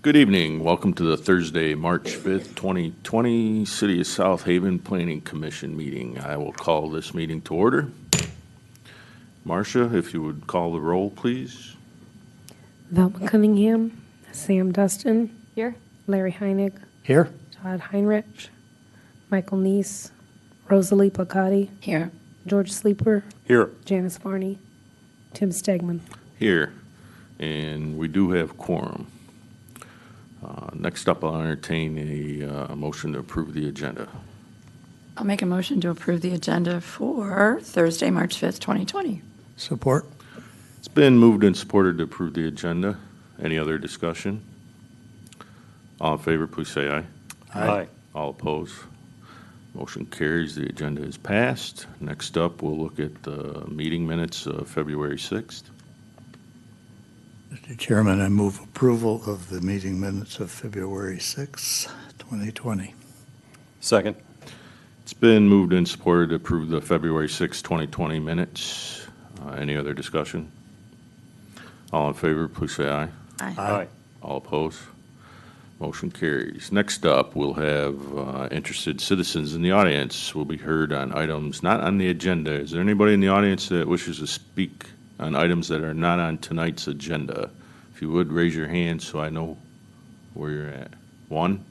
Good evening. Welcome to the Thursday, March 5th, 2020 City of South Haven Planning Commission meeting. I will call this meeting to order. Marcia, if you would call the roll, please. Velma Cunningham, Sam Dustin, Here. Larry Heinig, Here. Todd Heinrich, Michael Neese, Rosalie Placati, Here. George Sleeper, Here. Janice Varney, Tim Stegman. Here. And we do have quorum. Next up, I'll entertain a motion to approve the agenda. I'll make a motion to approve the agenda for Thursday, March 5th, 2020. Support. It's been moved and supported to approve the agenda. Any other discussion? All in favor, please say aye. Aye. All opposed? Motion carries. The agenda is passed. Next up, we'll look at the meeting minutes of February 6th. Mr. Chairman, I move approval of the meeting minutes of February 6, 2020. Second. It's been moved and supported to approve the February 6, 2020 minutes. Any other discussion? All in favor, please say aye. Aye. All opposed? Motion carries. Next up, we'll have interested citizens in the audience will be heard on items not on the agenda. Is there anybody in the audience that wishes to speak on items that are not on tonight's agenda? If you would, raise your hand so I know where you're at. One?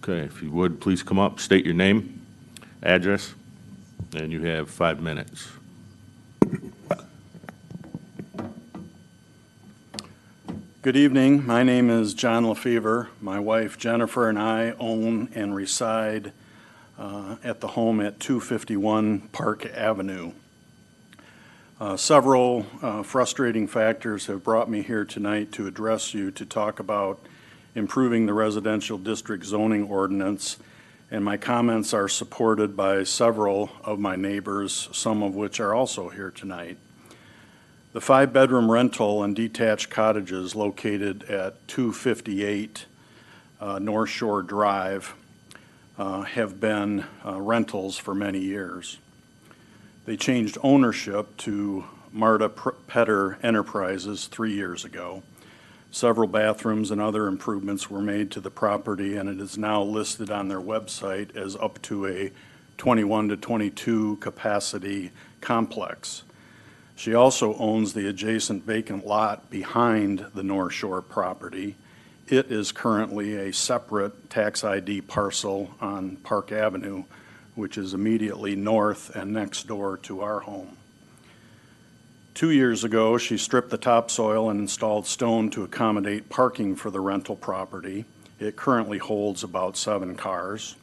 Okay, if you would, please come up, state your name, address, and you have 5 minutes. Good evening. My name is John Lefevre. My wife Jennifer and I own and reside at the home at 251 Park Avenue. Several frustrating factors have brought me here tonight to address you to talk about improving the residential district zoning ordinance, and my comments are supported by several of my neighbors, some of which are also here tonight. The 5-bedroom rental and detached cottages located at 258 North Shore Drive have been rentals for many years. They changed ownership to Marta Petter Enterprises 3 years ago. Several bathrooms and other improvements were made to the property, and it is now listed on their website as up to a 21 to 22 capacity complex. She also owns the adjacent vacant lot behind the North Shore property. It is currently a separate tax ID parcel on Park Avenue, which is immediately north and next door to our home. 2 years ago, she stripped the topsoil and installed stone to accommodate parking for the rental property. It currently holds about 7 cars.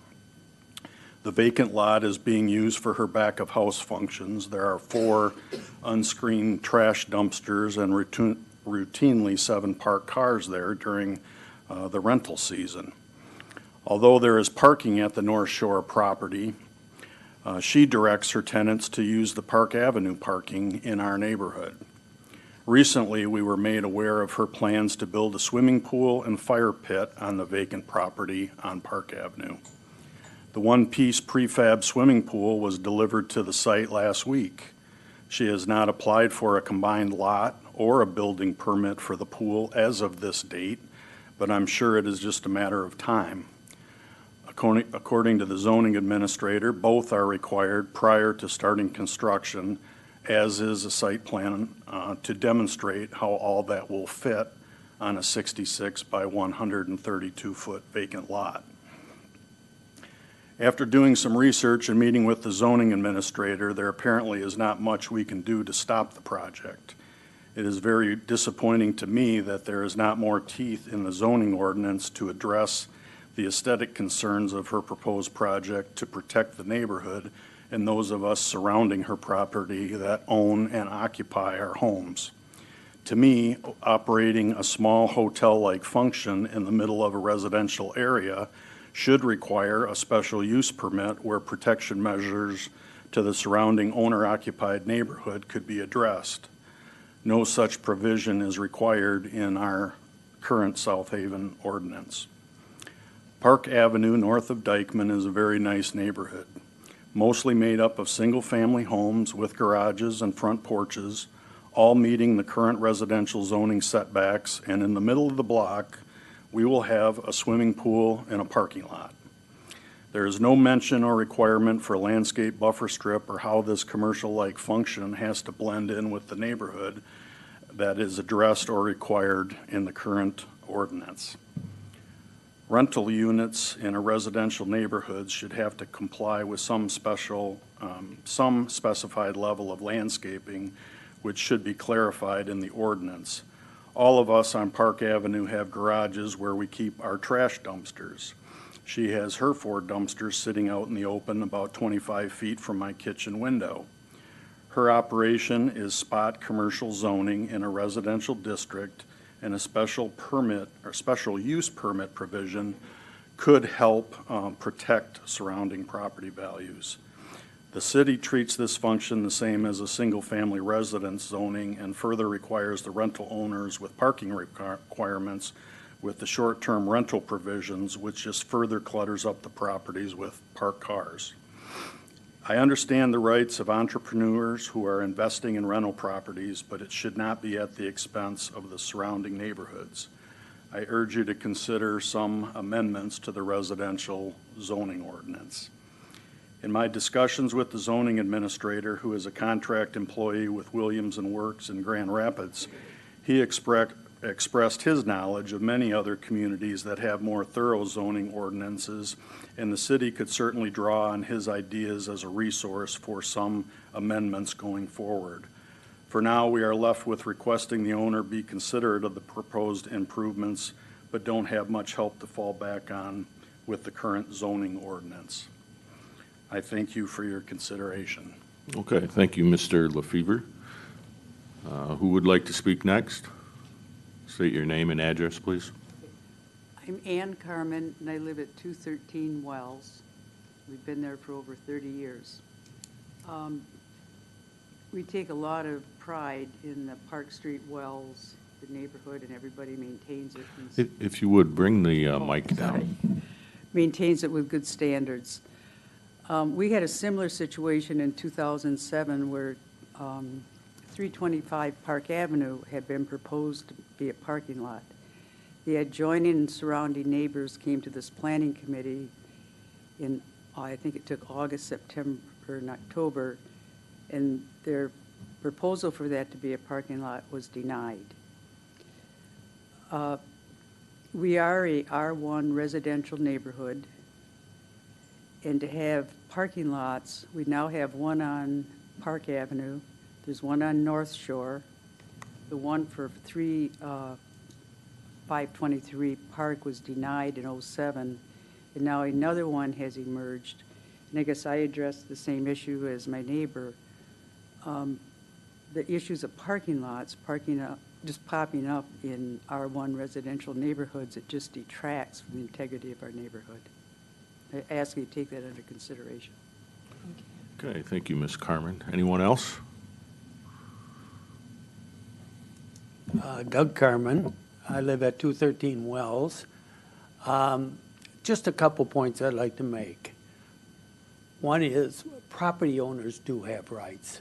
The vacant lot is being used for her back-of-house functions. There are 4 unscreened trash dumpsters and routinely 7 parked cars there during the rental season. Although there is parking at the North Shore property, she directs her tenants to use the Park Avenue parking in our neighborhood. Recently, we were made aware of her plans to build a swimming pool and fire pit on the vacant property on Park Avenue. The one-piece prefab swimming pool was delivered to the site last week. She has not applied for a combined lot or a building permit for the pool as of this date, but I'm sure it is just a matter of time. According to the zoning administrator, both are required prior to starting construction, as is a site plan to demonstrate how all that will fit on a 66 by 132 foot vacant lot. After doing some research and meeting with the zoning administrator, there apparently is not much we can do to stop the project. It is very disappointing to me that there is not more teeth in the zoning ordinance to address the aesthetic concerns of her proposed project to protect the neighborhood and those of us surrounding her property that own and occupy our homes. To me, operating a small hotel-like function in the middle of a residential area should require a special use permit where protection measures to the surrounding owner-occupied neighborhood could be addressed. No such provision is required in our current South Haven ordinance. Park Avenue north of Dyckman is a very nice neighborhood, mostly made up of single-family homes with garages and front porches, all meeting the current residential zoning setbacks, and in the middle of the block we will have a swimming pool and a parking lot. There is no mention or requirement for a landscape buffer strip or how this commercial-like function has to blend in with the neighborhood that is addressed or required in the current ordinance. Rental units in a residential neighborhood should have to comply with some specified level of landscaping, which should be clarified in the ordinance. All of us on Park Avenue have garages where we keep our trash dumpsters. She has her 4 dumpsters sitting out in the open about 25 feet from my kitchen window. Her operation is spot commercial zoning in a residential district, and a special permit or special use permit provision could help protect surrounding property values. The city treats this function the same as a single-family residence zoning and further requires the rental owners with parking requirements with the short-term rental provisions, which just further clutters up the properties with parked cars. I understand the rights of entrepreneurs who are investing in rental properties, but it should not be at the expense of the surrounding neighborhoods. I urge you to consider some amendments to the residential zoning ordinance. In my discussions with the zoning administrator, who is a contract employee with Williams & Works in Grand Rapids, he expressed his knowledge of many other communities that have more thorough zoning ordinances, and the city could certainly draw on his ideas as a resource for some amendments going forward. For now, we are left with requesting the owner be considerate of the proposed improvements, but don't have much help to fall back on with the current zoning ordinance. I thank you for your consideration. Okay, thank you, Mr. LaFever. Who would like to speak next? State your name and address, please. I'm Ann Carmen, and I live at 213 Wells. We've been there for over 30 years. We take a lot of pride in the Park Street Wells, the neighborhood, and everybody maintains it. If you would, bring the mic down. Maintains it with good standards. We had a similar situation in 2007 where 325 Park Avenue had been proposed to be a parking lot. The adjoining and surrounding neighbors came to this planning committee in, I think it took August, September, and October, and their proposal for that to be a parking lot was denied. We are a R1 residential neighborhood, and to have parking lots, we now have one on Park Avenue, there's one on North Shore, the one for 523 Park was denied in '07, and now another one has emerged. And I guess I addressed the same issue as my neighbor. The issues of parking lots, just popping up in R1 residential neighborhoods, it just detracts from the integrity of our neighborhood. I ask you to take that under consideration. Okay, thank you, Ms. Carmen. Anyone else? Doug Carmen. I live at 213 Wells. Just a couple points I'd like to make. One is property owners do have rights,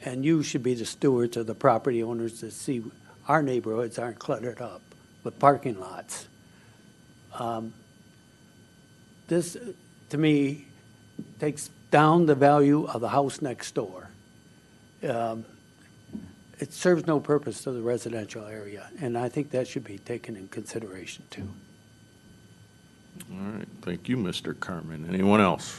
and you should be the stewards of the property owners to see our neighborhoods aren't cluttered up with parking lots. This, to me, takes down the value of the house next door. It serves no purpose to the residential area, and I think that should be taken in consideration too. All right, thank you, Mr. Carmen. Anyone else?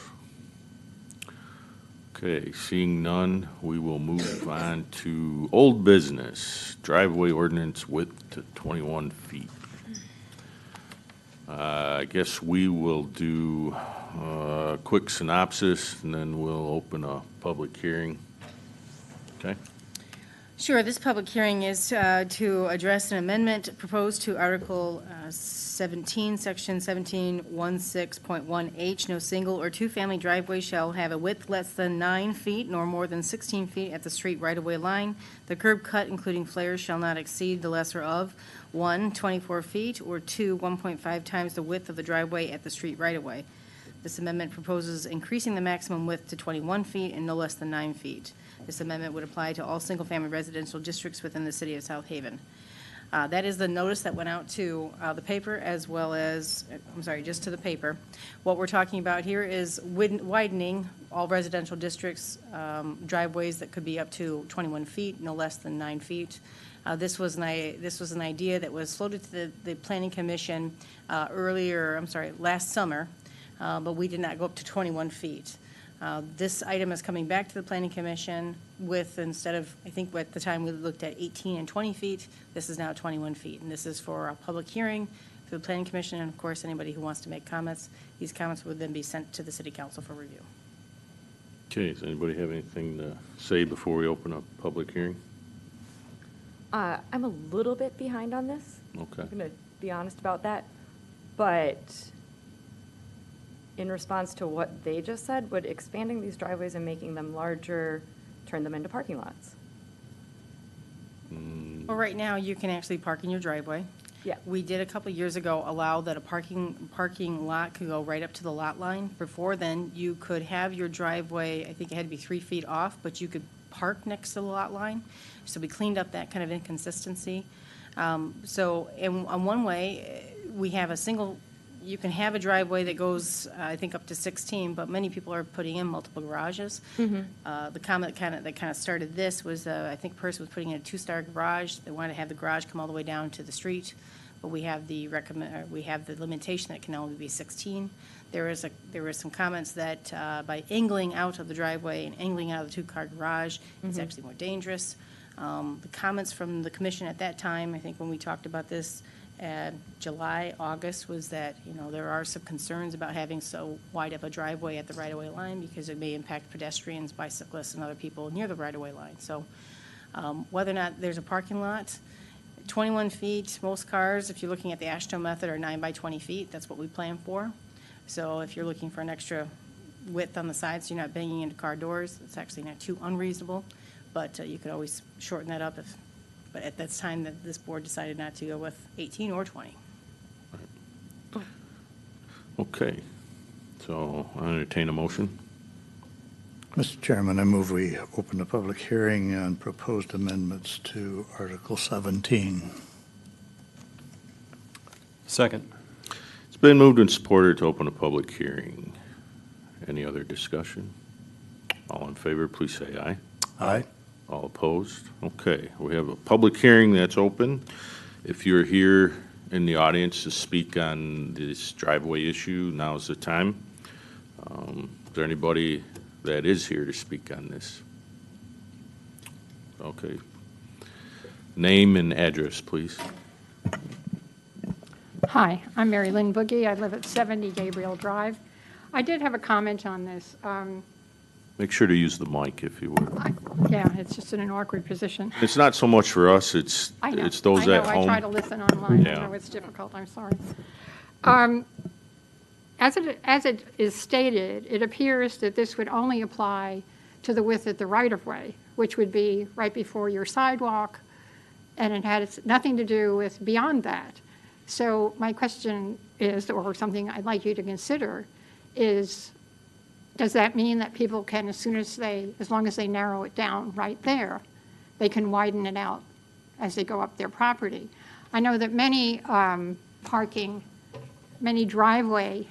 Okay, seeing none, we will move on to old business, driveway ordinance width to 21 feet. I guess we will do a quick synopsis, and then we'll open a public hearing. Okay? Sure. This public hearing is to address an amendment proposed to Article 17, Section 1716.1H. No single or two-family driveway shall have a width less than 9 feet nor more than 16 feet at the street right-of-way line. The curb cut, including flares, shall not exceed the lesser of 1, 24 feet, or 2, 1.5 times the width of the driveway at the street right-of-way. This amendment proposes increasing the maximum width to 21 feet and no less than 9 feet. This amendment would apply to all single-family residential districts within the city of South Haven. That is the notice that went out to the paper as well as, just to the paper. What we're talking about here is widening all residential districts, driveways that could be up to 21 feet, no less than 9 feet. This was an idea that was floated to the Planning Commission last summer, but we did not go up to 21 feet. This item is coming back to the Planning Commission with, instead of, I think at the time we looked at 18 and 20 feet, this is now 21 feet. And this is for a public hearing for the Planning Commission, and of course, anybody who wants to make comments. These comments would then be sent to the City Council for review. Okay, does anybody have anything to say before we open up public hearing? I'm a little bit behind on this. Okay. I'm going to be honest about that. But in response to what they just said, would expanding these driveways and making them larger turn them into parking lots? Well, right now, you can actually park in your driveway. Yeah. We did a couple of years ago allow that a parking lot could go right up to the lot line. Before then, you could have your driveway, I think it had to be 3 feet off, but you could park next to the lot line. So we cleaned up that kind of inconsistency. On one way, we have you can have a driveway that goes, I think, up to 16, but many people are putting in multiple garages. The comment that kind of started this was, I think a person was putting in a 2-star garage. They wanted to have the garage come all the way down to the street, but we have the limitation that it can only be 16. There were some comments that by angling out of the driveway and angling out of the 2-car garage, it's actually more dangerous. The comments from the commission at that time, I think when we talked about this, July, August, was that, there are some concerns about having so wide of a driveway at the right-of-way line because it may impact pedestrians, bicyclists, and other people near the right-of-way line. So whether or not there's a parking lot, 21 feet, most cars, if you're looking at the AASHTO method, are 9 by 20 feet. That's what we plan for. So if you're looking for an extra width on the sides, so you're not banging into car doors, it's actually not too unreasonable. But you could always shorten that up but at that time that this board decided not to go with 18 or 20. Okay, so I entertain a motion. Mr. Chairman, I move we open the public hearing on proposed amendments to Article 17. Second. It's been moved and supported to open a public hearing. Any other discussion? All in favor, please say aye. Aye. All opposed? Okay, we have a public hearing that's open. If you're here in the audience to speak on this driveway issue, now's the time. Is there anybody that is here to speak on this? Okay. Name and address, please. Hi, I'm Mary Lynn Boogie. I live at 70 Gabriel Drive. I did have a comment on this. Make sure to use the mic if you would. Yeah, it's just in an awkward position. It's not so much for us, it's I know. those at I home. try to listen online. Yeah. I know it's difficult. I'm sorry. As it is stated, it appears that this would only apply to the width at the right-of-way, which would be right before your sidewalk, and it has nothing to do with beyond that. So my question is, or something I'd like you to consider, is does that mean that people can, as long as they narrow it down right there, they can widen it out as they go up their property? I know that many driveway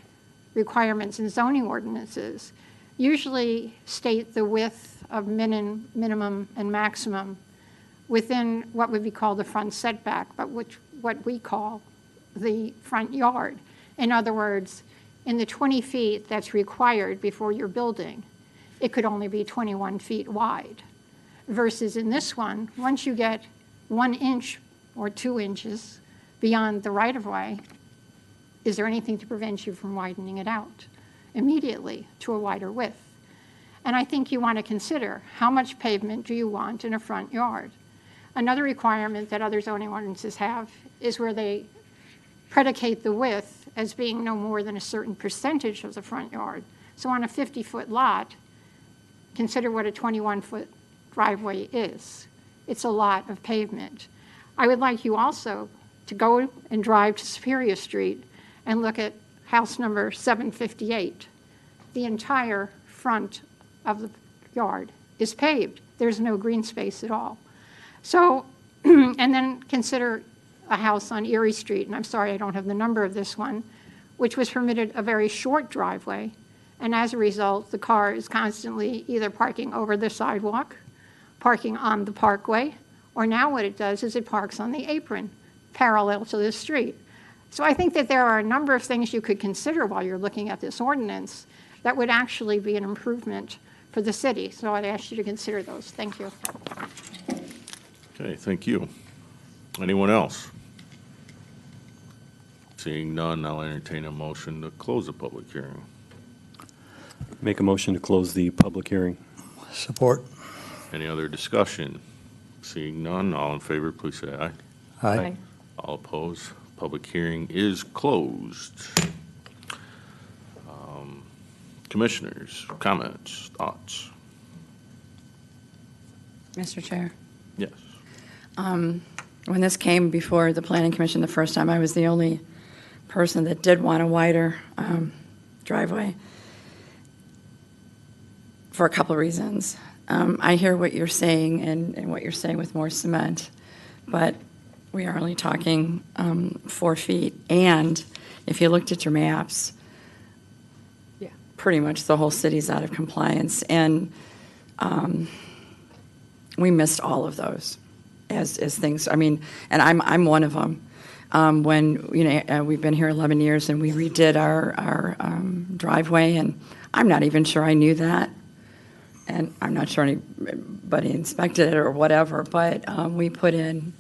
requirements in zoning ordinances usually state the width of minimum and maximum within what would be called the front setback, but what we call the front yard. In other words, in the 20 feet that's required before your building, it could only be 21 feet wide. Versus in this one, once you get 1 inch or 2 inches beyond the right-of-way, is there anything to prevent you from widening it out immediately to a wider width? And I think you want to consider how much pavement do you want in a front yard. Another requirement that other zoning ordinances have is where they predicate the width as being no more than a certain percentage of the front yard. So on a 50-foot lot, consider what a 21-foot driveway is. It's a lot of pavement. I would like you also to go and drive to Superior Street and look at house number 758. The entire front of the yard is paved. There's no green space at all. So, and then consider a house on Erie Street, and I'm sorry I don't have the number of this one, which was permitted a very short driveway. And as a result, the car is constantly either parking over the sidewalk, parking on the parkway, or now what it does is it parks on the apron parallel to the street. So I think that there are a number of things you could consider while you're looking at this ordinance that would actually be an improvement for the city. So I'd ask you to consider those. Thank you. Okay, thank you. Anyone else? Seeing none, I'll entertain a motion to close the public hearing. Make a motion to close the public hearing. Support. Any other discussion? Seeing none, all in favor, please say aye. Aye. All opposed, public hearing is closed. Commissioners, comments, thoughts? Mr. Chair, Yes. when this came before the Planning Commission the first time, I was the only person that did want a wider driveway for a couple of reasons. I hear what you're saying and what you're saying with more cement, but we are only talking 4 feet. And if you looked at your maps, pretty much the whole city's out of compliance. And we missed all of those as things. I mean, and I'm one of them. When we've been here 11 years and we redid our driveway, and I'm not even sure I knew that, and I'm not sure anybody inspected it or whatever. But we put in,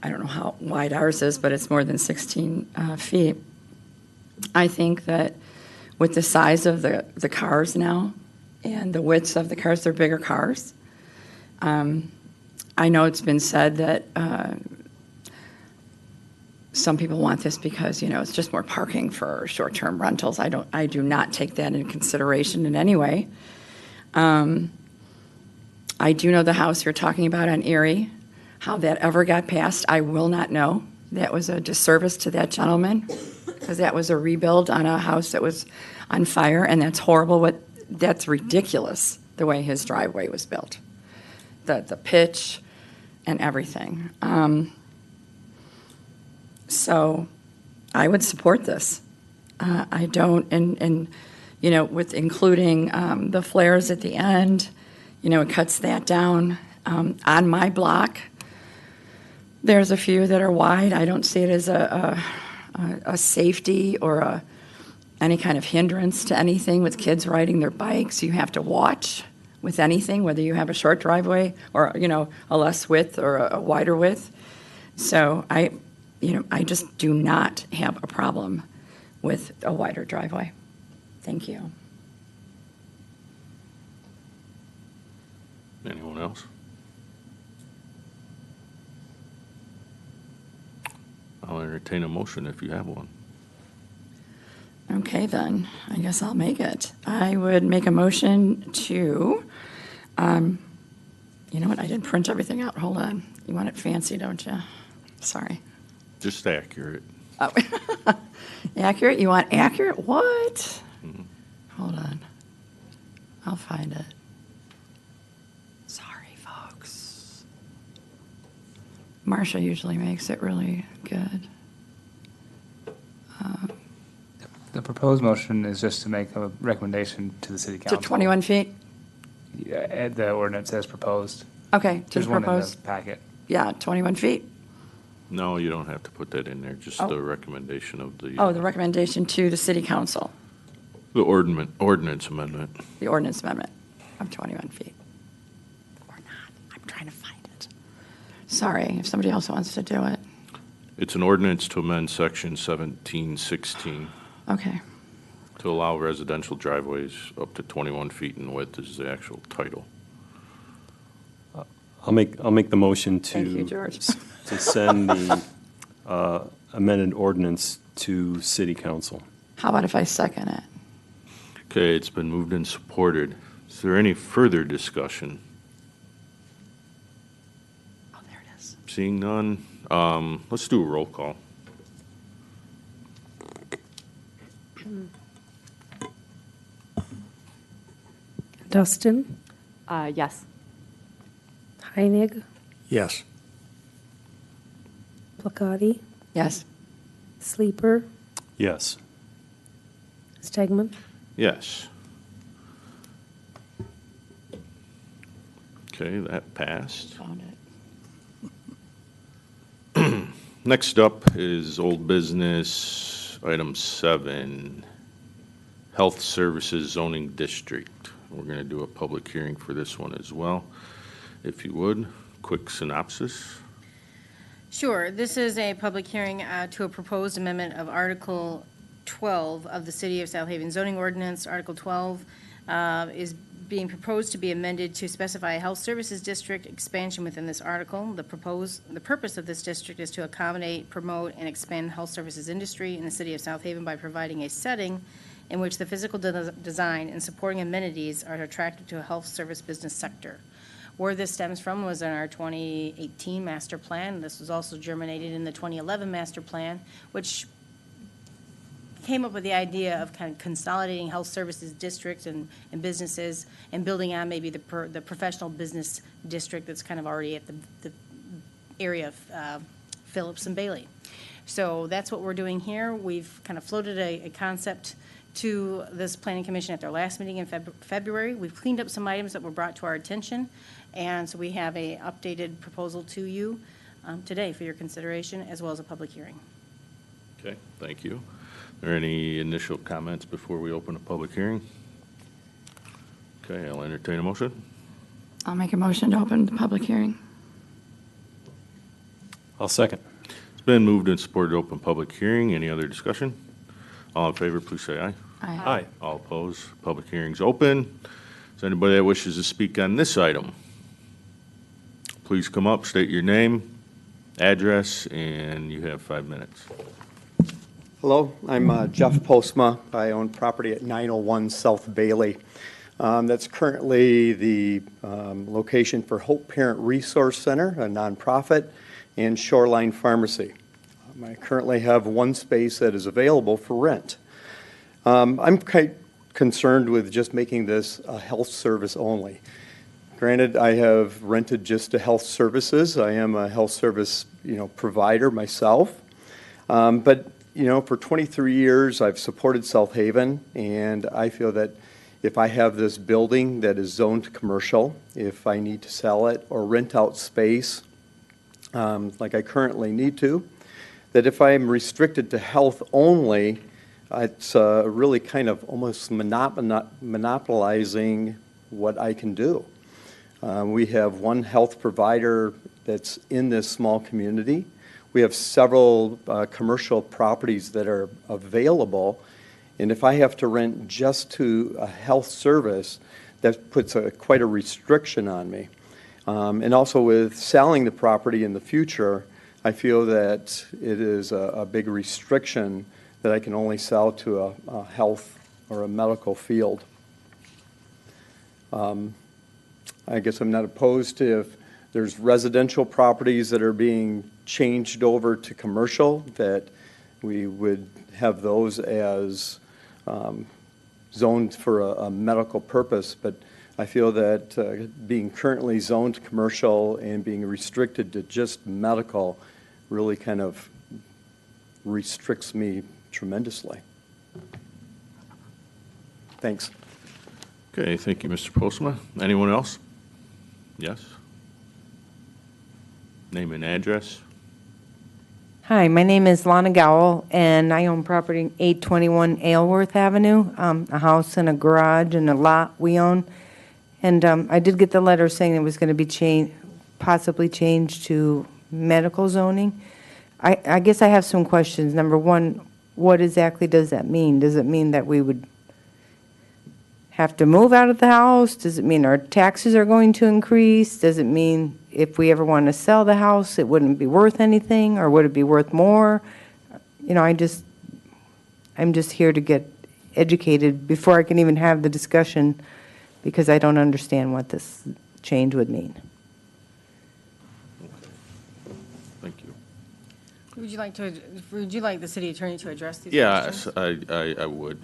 I don't know how wide ours is, but it's more than 16 feet. I think that with the size of the cars now and the widths of the cars, they're bigger cars. I know it's been said that some people want this because, it's just more parking for short-term rentals. I do not take that into consideration in any way. I do know the house you're talking about on Erie. How that ever got passed, I will not know. That was a disservice to that gentleman, because that was a rebuild on a house that was on fire, and that's horrible. That's ridiculous, the way his driveway was built. The pitch and everything. So I would support this. I don't, and with including the flares at the end, it cuts that down. On my block, there's a few that are wide. I don't see it as a safety or any kind of hindrance to anything with kids riding their bikes. You have to watch with anything, whether you have a short driveway or, a less width or a wider width. So I just do not have a problem with a wider driveway. Thank you. Anyone else? I'll entertain a motion if you have one. Okay, then, I guess I'll make it. I would make a motion to, you know what, I didn't print everything out. Hold on. You want it fancy, don't you? Sorry. Just accurate. Oh. Accurate? You want accurate? What? Hold on. I'll find it. Sorry, folks. Marcia usually makes it really good. The proposed motion is just to make a recommendation to the city council. To 21 feet? Yeah, the ordinance as proposed. Okay, to There's one in the propose. packet. Yeah, 21 feet. No, you don't have to put that in there, just Oh. the recommendation of the. Oh, the recommendation to the city council, The ordinance amendment. the ordinance amendment of 21 feet. Or not. I'm trying to find it. Sorry, if somebody else wants to do it. It's an ordinance to amend section 1716 Okay. to allow residential driveways up to 21 feet in width is the actual title. I'll make the motion Thank you, to George. to send the amended ordinance to city council. How about if I second it? Okay, it's been moved and supported. Is there any further discussion? Oh, there it is. Seeing none, let's do a roll call. Dustin, Yes. Heinig, Yes. Plicati, Yes. Sleeper, Yes. Stegman. Yes. Okay, that passed. Found it. Next up is old business, item 7, Health Services Zoning District. We're going to do a public hearing for this one as well. If you would, quick synopsis. Sure. This is a public hearing to a proposed amendment of Article 12 of the City of South Haven zoning ordinance. Article 12 is being proposed to be amended to specify a health services district expansion within this article. The purpose of this district is to accommodate, promote, and expand health services industry in the City of South Haven by providing a setting in which the physical design and supporting amenities are attractive to a health service business sector. Where this stems from was in our 2018 master plan. This was also germinated in the 2011 master plan, which came up with the idea of kind of consolidating health services districts and businesses and building on maybe the professional business district that's kind of already at the area of Phillips and Bailey. So that's what we're doing here. We've kind of floated a concept to this planning commission at their last meeting in February. We've cleaned up some items that were brought to our attention, and so we have a updated proposal to you today for your consideration, as well as a public hearing. Okay, thank you. Are there any initial comments before we open a public hearing? Okay, I'll entertain a motion. I'll make a motion to open the public hearing. I'll second. It's been moved and supported to open public hearing. Any other discussion? All in favor, please say aye. Aye. All opposed, public hearing's open. Is there anybody that wishes to speak on this item? Please come up, state your name, address, and you have 5 minutes. Hello, I'm Jeff Postma. I own property at 901 South Bailey. That's currently the location for Hope Parent Resource Center, a nonprofit, and Shoreline Pharmacy. I currently have one space that is available for rent. I'm quite concerned with just making this a health service only. Granted, I have rented just to health services. I am a health service, provider myself. But for 23 years, I've supported South Haven, and I feel that if I have this building that is zoned commercial, if I need to sell it or rent out space, like I currently need to, that if I'm restricted to health only, it's really kind of almost monopolizing what I can do. We have one health provider that's in this small community. We have several commercial properties that are available, and if I have to rent just to a health service, that puts quite a restriction on me. And also with selling the property in the future, I feel that it is a big restriction that I can only sell to a health or a medical field. I guess I'm not opposed to if there's residential properties that are being changed over to commercial, that we would have those as zoned for a medical purpose. But I feel that being currently zoned commercial and being restricted to just medical really kind of restricts me tremendously. Thanks. Okay, thank you, Mr. Postma. Anyone else? Yes? Name and address. Hi, my name is Lana Gowell, and I own property 821 Aylworth Avenue, a house and a garage and a lot we own. And I did get the letter saying it was going to be possibly changed to medical zoning. I guess I have some questions. Number one, what exactly does that mean? Does it mean that we would have to move out of the house? Does it mean our taxes are going to increase? Does it mean if we ever want to sell the house, it wouldn't be worth anything, or would it be worth more? I'm just here to get educated before I can even have the discussion, because I don't understand what this change would mean. Thank you. Would you like the city attorney to address these Yes, questions? I would.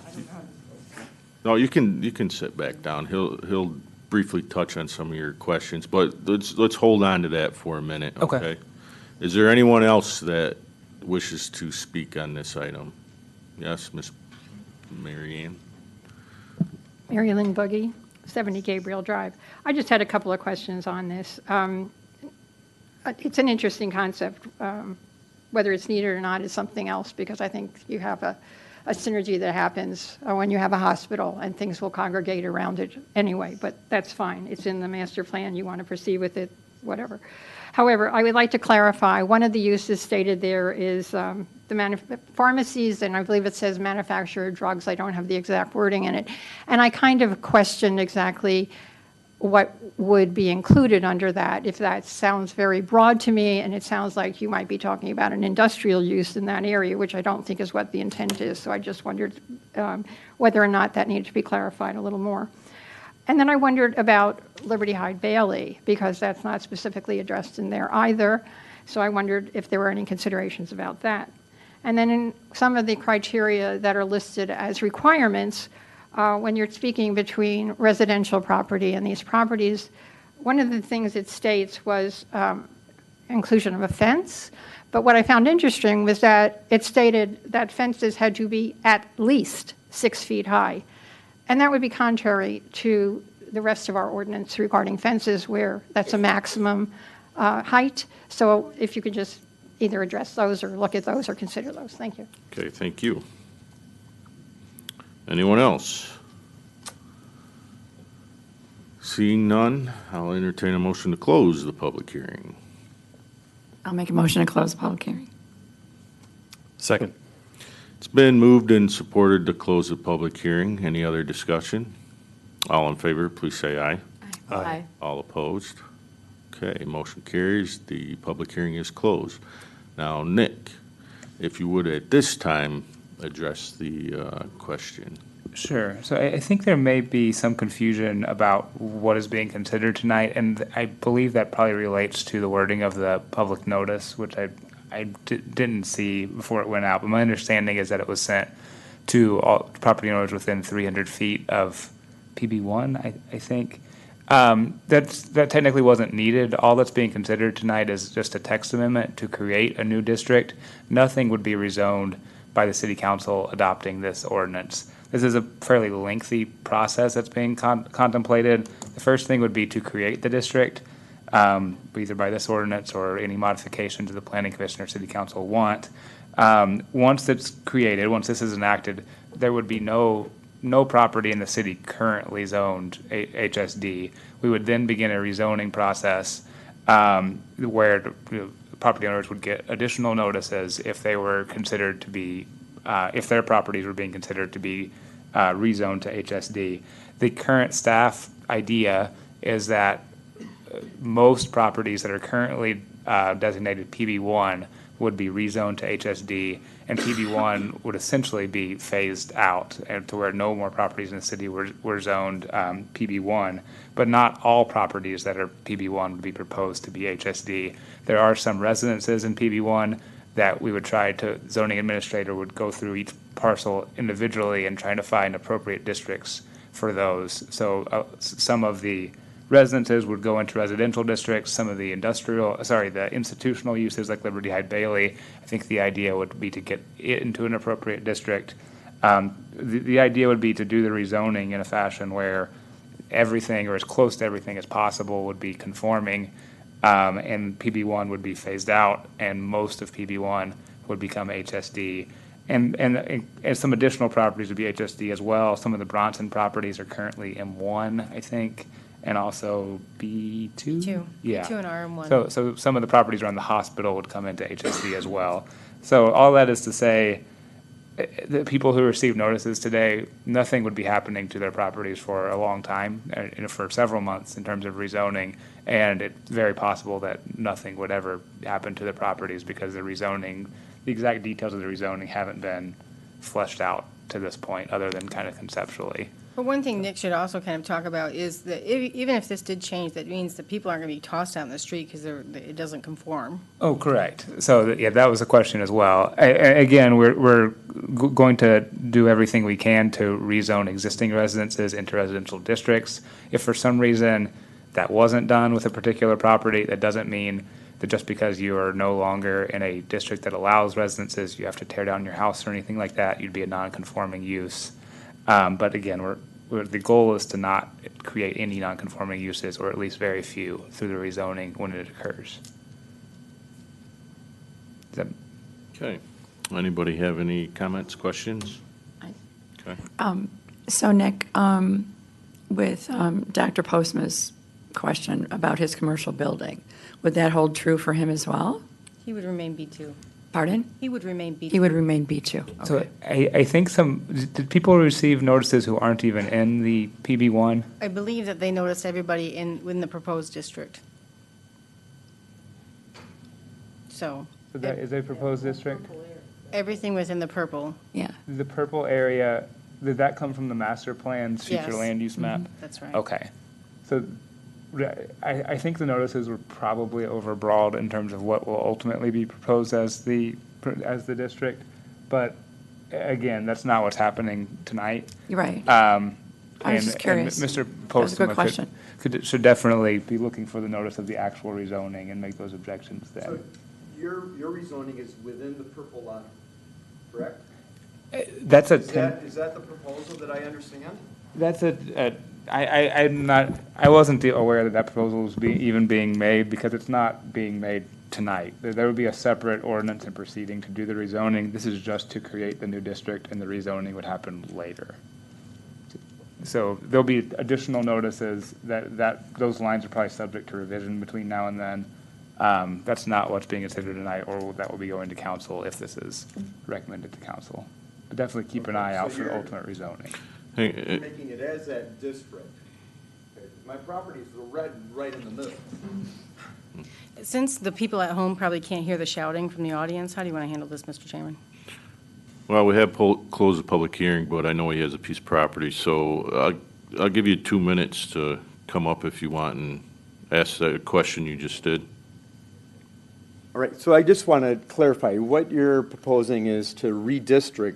No, you can sit back down. He'll briefly touch on some of your questions, but let's hold on to that for a minute, okay? Is there anyone else that wishes to speak on this item? Yes, Ms. Mary Ann? Mary Lynn Boogie, 70 Gabriel Drive. I just had a couple of questions on this. It's an interesting concept. Whether it's needed or not is something else, because I think you have a synergy that happens when you have a hospital, and things will congregate around it anyway, but that's fine. It's in the master plan. You want to proceed with it, whatever. However, I would like to clarify, one of the uses stated there is the pharmacies, and I believe it says manufacturer of drugs. I don't have the exact wording in it. And I kind of questioned exactly what would be included under that, if that sounds very broad to me, and it sounds like you might be talking about an industrial use in that area, which I don't think is what the intent is. So I just wondered whether or not that needed to be clarified a little more. And then I wondered about Liberty Hyde Bailey, because that's not specifically addressed in there either. So I wondered if there were any considerations about that. And then in some of the criteria that are listed as requirements, when you're speaking between residential property and these properties, one of the things it states was inclusion of a fence. But what I found interesting was that it stated that fences had to be at least 6 feet high. And that would be contrary to the rest of our ordinance regarding fences, where that's a maximum height. So if you could just either address those or look at those or consider those. Thank you. Okay, thank you. Anyone else? Seeing none, I'll entertain a motion to close the public hearing. I'll make a motion to close the public hearing. Second. It's been moved and supported to close the public hearing. Any other discussion? All in favor, please say aye. Aye. All opposed? Okay, motion carries. The public hearing is closed. Now, Nick, if you would at this time address the question. Sure. So I think there may be some confusion about what is being considered tonight, and I believe that probably relates to the wording of the public notice, which I didn't see before it went out. But my understanding is that it was sent to all property owners within 300 feet of PB1, I think. That technically wasn't needed. All that's being considered tonight is just a text amendment to create a new district. Nothing would be rezoned by the city council adopting this ordinance. This is a fairly lengthy process that's being contemplated. The first thing would be to create the district, either by this ordinance or any modification to the planning commission or city council want. Once it's created, once this is enacted, there would be no property in the city currently zoned HSD. We would then begin a rezoning process where property owners would get additional notices if they were considered to be, if their properties were being considered to be rezoned to HSD. The current staff idea is that most properties that are currently designated PB1 would be rezoned to HSD, and PB1 would essentially be phased out, and to where no more properties in the city were zoned PB1. But not all properties that are PB1 would be proposed to be HSD. There are some residences in PB1 that we would try to, zoning administrator would go through each parcel individually and trying to find appropriate districts for those. So some of the residences would go into residential districts, some of the the institutional uses like Liberty Hyde Bailey, I think the idea would be to get it into an appropriate district. The idea would be to do the rezoning in a fashion where everything, or as close to everything as possible, would be conforming, and PB1 would be phased out, and most of PB1 would become HSD. And some additional properties would be HSD as well. Some of the Bronson properties are currently M1, I think, and also B2? B2. Yeah. B2 and RM1. So some of the properties around the hospital would come into HSD as well. So all that is to say, the people who receive notices today, nothing would be happening to their properties for a long time, for several months in terms of rezoning, and it's very possible that nothing would ever happen to the properties because the rezoning, the exact details of the rezoning haven't been fleshed out to this point, other than kind of conceptually. But one thing Nick should also kind of talk about is that even if this did change, that means that people aren't going to be tossed out in the street because it doesn't conform. Oh, correct. So, yeah, that was a question as well. Again, we're going to do everything we can to rezone existing residences into residential districts. If for some reason that wasn't done with a particular property, that doesn't mean that just because you are no longer in a district that allows residences, you have to tear down your house or anything like that, you'd be a non-conforming use. But again, the goal is to not create any non-conforming uses, or at least very few, through the rezoning when it occurs. Is that- Okay. Anybody have any comments, questions? Okay. So Nick, with Dr. Postma's question about his commercial building, would that hold true for him as well? He would remain B2. Pardon? He would remain B2. He would remain B2. So Okay. I think did people receive notices who aren't even in the PB1? I believe that they noticed everybody within the proposed district. So. So that is a proposed district? Everything within the purple. Yeah. The purple area, did that come from the master plan's future Yes. land use map? That's right. Okay. So I think the notices were probably overbroad in terms of what will ultimately be proposed as the district. But again, that's not what's happening tonight. You're right. I was just curious. Mr. That was a good Postma question. should definitely be looking for the notice of the actual rezoning and make those objections then. Your rezoning is within the purple line, correct? That's a. Is that the proposal that I understand? That's I'm not, I wasn't aware that proposal was even being made, because it's not being made tonight. There would be a separate ordinance and proceeding to do the rezoning. This is just to create the new district, and the rezoning would happen later. So there'll be additional notices that those lines are probably subject to revision between now and then. That's not what's being considered tonight, or that will be going to council if this is recommended to council. But definitely keep an eye out for the ultimate rezoning. Hey, Making it as that district. Okay, my property is the red right in the middle. Since the people at home probably can't hear the shouting from the audience, how do you want to handle this, Mr. Chairman? Well, we have closed the public hearing, but I know he has a piece of property, so I'll give you 2 minutes to come up if you want and ask that question you just did. All right, so I just want to clarify, what you're proposing is to redistrict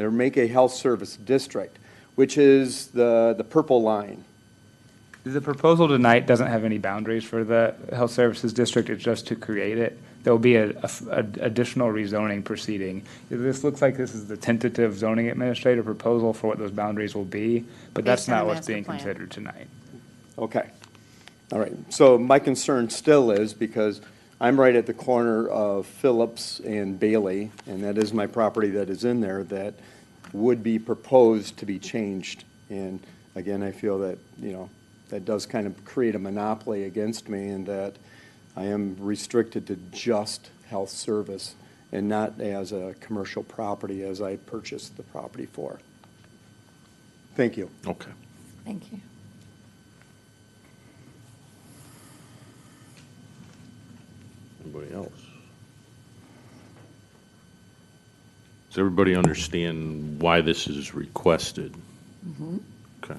or make a health service district, which is the purple line. The proposal tonight doesn't have any boundaries for the health services district. It's just to create it. There'll be a additional rezoning proceeding. This looks like this is the tentative zoning administrator proposal for what those boundaries will be, but that's Based on not the what's master being plan. considered tonight. Okay. All right, so my concern still is, because I'm right at the corner of Phillips and Bailey, and that is my property that is in there, that would be proposed to be changed. And again, I feel that, that does kind of create a monopoly against me, and that I am restricted to just health service and not as a commercial property as I purchased the property for. Thank you. Okay. Thank you. Anybody else? Does everybody understand why this is requested? Okay.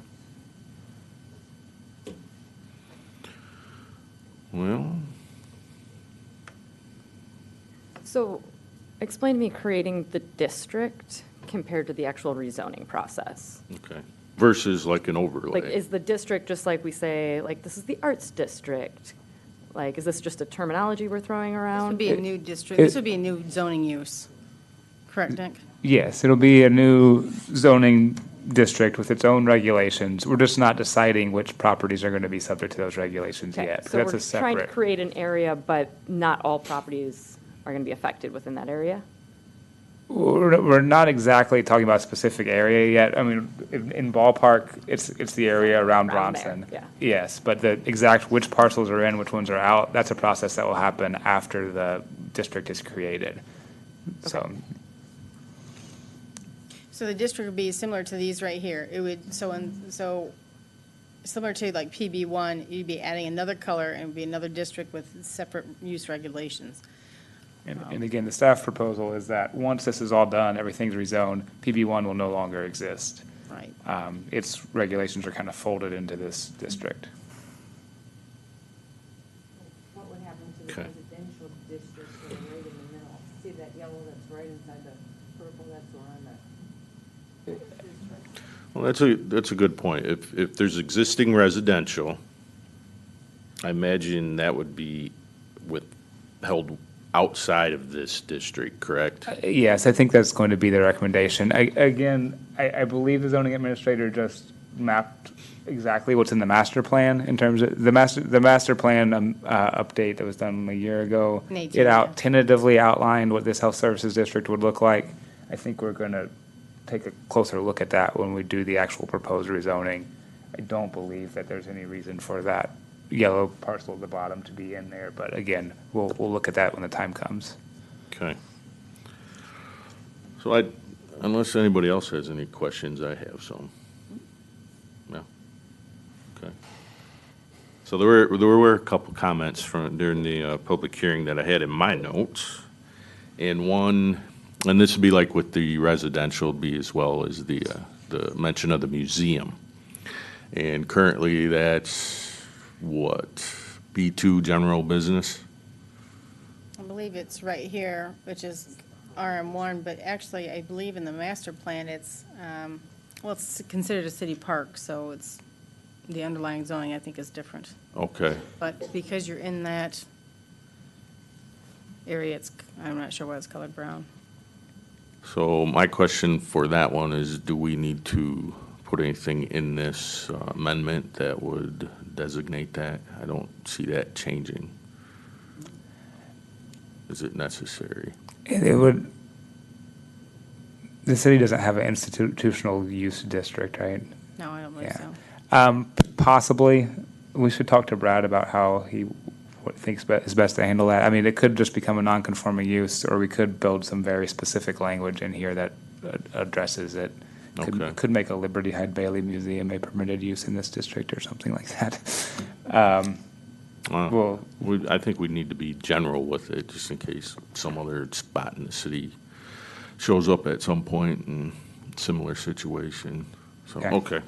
Well, So explain to me creating the district compared to the actual rezoning process. okay. Versus like an overlay. Like, is the district just like we say, like, this is the arts district? Like, is this just a terminology we're throwing This around? would be a new district, this would be a new zoning use. Correct, Nick? Yes, it'll be a new zoning district with its own regulations. We're just not deciding which properties are going to be subject to those regulations Okay, yet. so That's we're a trying to separate. create an area, but not all properties are going to be affected within that area? We're not exactly talking about a specific area yet. I mean, in ballpark, it's the area around Around there, Bronson. yeah. Yes, but the exact which parcels are in, which ones are out, that's a process that will happen after the district is created. So, So the district would be similar to these right here. It would, so similar to like PB1, you'd be adding another color and it would be another district with separate use regulations. and again, the staff proposal is that once this is all done, everything's rezoned, PB1 will no longer exist. Right. Its regulations are kind of folded into this district. What would happen to the Okay. residential districts that are right in the middle? See that yellow that's right inside the purple, that's where I'm at. Well, that's a good point. If there's existing residential, I imagine that would be with held outside of this district, correct? Yes, I think that's going to be the recommendation. I believe the zoning administrator just mapped exactly what's in the master plan in terms of the master plan update that was done a year ago. Nate, It yeah. tentatively outlined what this health services district would look like. I think we're going to take a closer look at that when we do the actual proposed rezoning. I don't believe that there's any reason for that yellow parcel at the bottom to be in there, but again, we'll look at that when the time comes. Okay. So unless anybody else has any questions, I have some. No? Okay. So there were a couple comments during the public hearing that I had in my notes. And this would be like with the residential, be as well as the mention of the museum. And currently that's what, B2 general business? I believe it's right here, which is RM1, but actually, I believe in the master plan, it's considered a city park, so it's, the underlying zoning, I think, is different. Okay. But because you're in that area, I'm not sure why it's colored brown. So my question for that one is, do we need to put anything in this amendment that would designate that? I don't see that changing. Is it necessary? It would, the city doesn't have an institutional use district, right? No, I don't believe Yeah. so. Possibly. We should talk to Brad about how he thinks is best to handle that. I mean, it could just become a non-conforming use, or we could build some very specific language in here that addresses it. Okay. Could make a Liberty Hyde Bailey Museum a permitted use in this district or something like that. Well, I think we need to be general with it, just in case some other spot in the city shows up at some point in similar situation. So, okay.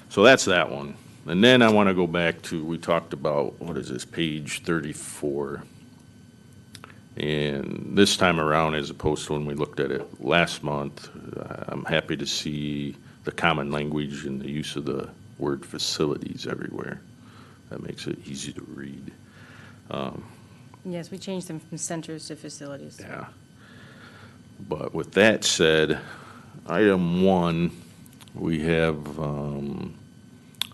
So that's that one. And then I want to go back to, we talked about, what is this, page 34. And this time around, as opposed to when we looked at it last month, I'm happy to see the common language and the use of the word facilities everywhere. That makes it easy to read. Yes, we changed them from centers to facilities. Yeah. But with that said, item 1, we have,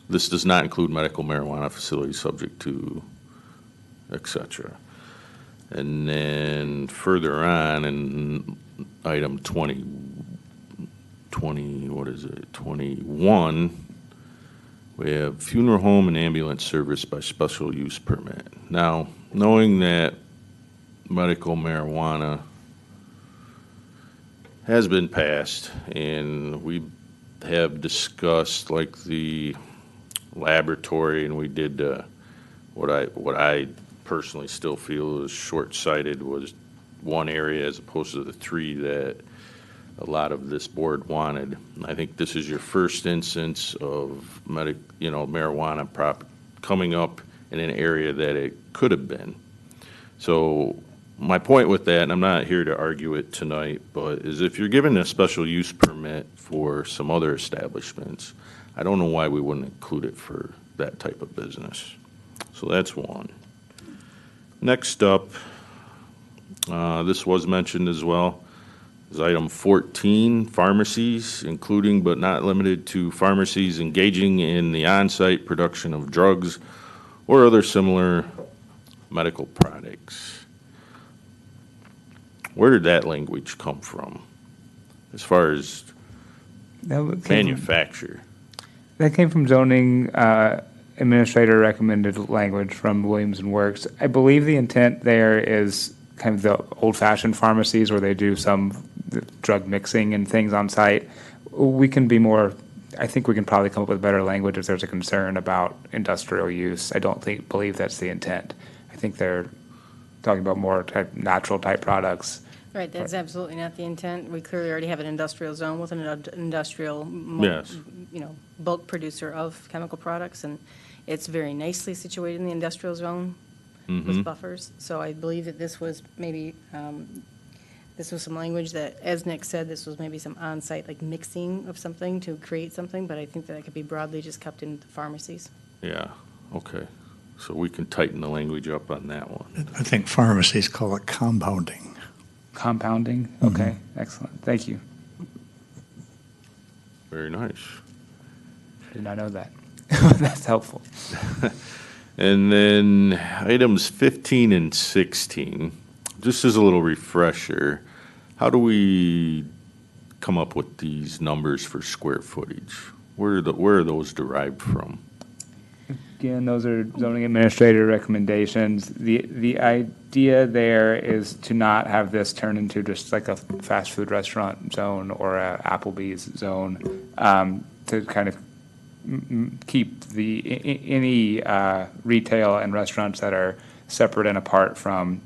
this does not include medical marijuana facilities subject to, et cetera. And then further on in item 21, we have funeral home and ambulance service by special use permit. Now, knowing that medical marijuana has been passed, and we have discussed like the laboratory, and we did what I personally still feel is short-sighted was one area as opposed to the 3 that a lot of this board wanted. I think this is your first instance of marijuana coming up in an area that it could have been. So my point with that, and I'm not here to argue it tonight, but is if you're given a special use permit for some other establishments, I don't know why we wouldn't include it for that type of business. So that's one. Next up, this was mentioned as well, is item 14, pharmacies, including but not limited to pharmacies engaging in the on-site production of drugs or other similar medical products. Where did that language come from as far as manufacture? That came from zoning administrator recommended language from Williams and Works. I believe the intent there is kind of the old-fashioned pharmacies where they do some drug mixing and things on site. We can be more, I think we can probably come up with better language if there's a concern about industrial use. I don't believe that's the intent. I think they're talking about more natural type products. Right, that's absolutely not the intent. We clearly already have an industrial zone with an industrial, Yes. bulk producer of chemical products, and it's very nicely situated in the industrial zone with buffers. So I believe that this was maybe, this was some language that, as Nick said, this was maybe some on-site, like mixing of something to create something, but I think that it could be broadly just kept in the pharmacies. Yeah, okay. So we can tighten the language up on that one. I think pharmacies call it compounding. Compounding? Okay, excellent. Thank you. Very nice. Did not know that. That's helpful. And then items 15 and 16, just as a little refresher, how do we come up with these numbers for square footage? Where are those derived from? Again, those are zoning administrator recommendations. The idea there is to not have this turn into just like a fast food restaurant zone or a Applebee's zone, to kind of keep any retail and restaurants that are separate and apart from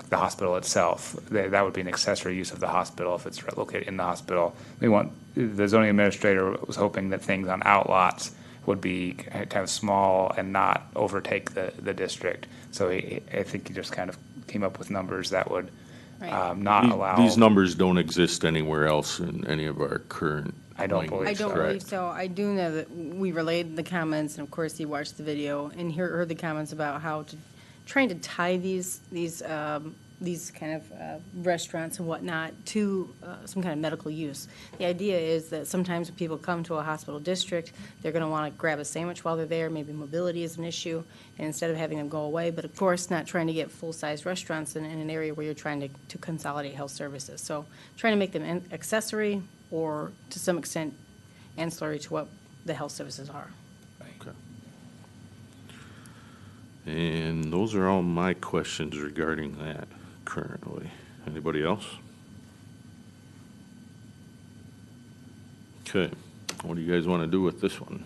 the hospital itself. That would be an accessory use of the hospital if it's located in the hospital. The zoning administrator was hoping that things on outlots would be kind of small and not overtake the district. So I think he just kind of came up with numbers that would not allow. These numbers don't exist anywhere else in any of our current I don't believe I don't correct? believe so. I do know that we relayed the comments, and of course, he watched the video and heard the comments about how trying to tie these kind of restaurants and whatnot to some kind of medical use. The idea is that sometimes when people come to a hospital district, they're going to want to grab a sandwich while they're there. Maybe mobility is an issue, and instead of having them go away, but of course, not trying to get full-size restaurants in an area where you're trying to consolidate health services. So trying to make them accessory or to some extent ancillary to what the health services are. Okay. And those are all my questions regarding that currently. Anybody else? Okay, what do you guys want to do with this one?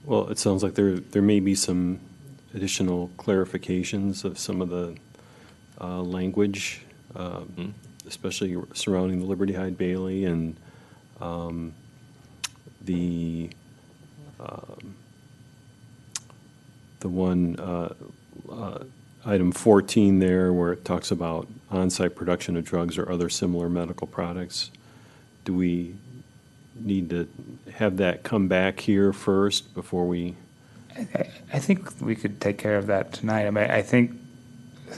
Well, it sounds like there may be some additional clarifications of some of the language, especially surrounding the Liberty Hyde Bailey and the one item 14 there where it talks about on-site production of drugs or other similar medical products. Do we need to have that come back here first before we? I think we could take care of that tonight. I mean, I think,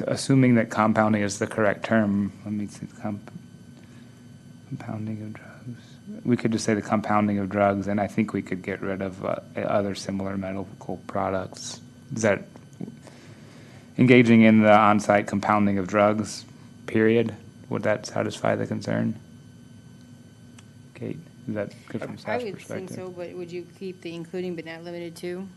assuming that compounding is the correct term, let me see, compounding of drugs. We could just say the compounding of drugs, and I think we could get rid of other similar medical products. Is that engaging in the on-site compounding of drugs, period? Would that satisfy the concern? Kate, is that good from I staff's would perspective? think so, but would you keep the including but not limited to?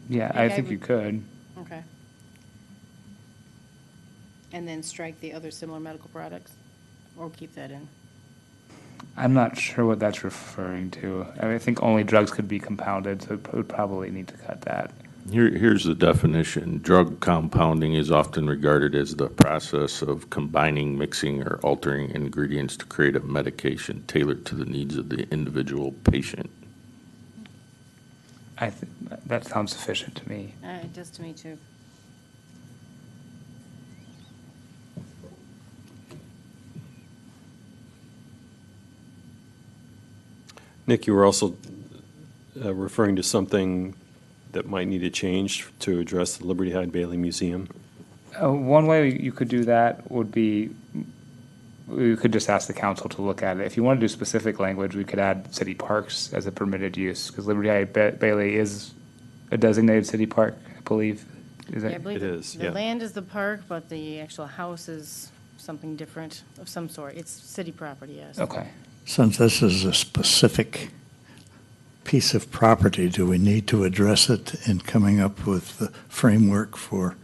Yeah, I think you could. Okay. And then strike the other similar medical products, or keep that in? I'm not sure what that's referring to. I mean, I think only drugs could be compounded, so we would probably need to cut that. Here's the definition. Drug compounding is often regarded as the process of combining, mixing, or altering ingredients to create a medication tailored to the needs of the individual patient. I think that sounds sufficient to me. It does to me, too. Nick, you were also referring to something that might need to change to address the Liberty Hyde Bailey Museum. One way you could do that would be, we could just ask the council to look at it. If you want to do specific language, we could add city parks as a permitted use, because Liberty Hyde Bailey is a designated city park, I believe. Is Yeah, I it? believe It is, the yeah. land is the park, but the actual house is something different of some sort. It's city property, yes. Okay. Since this is a specific piece of property, do we need to address it in coming up with the framework for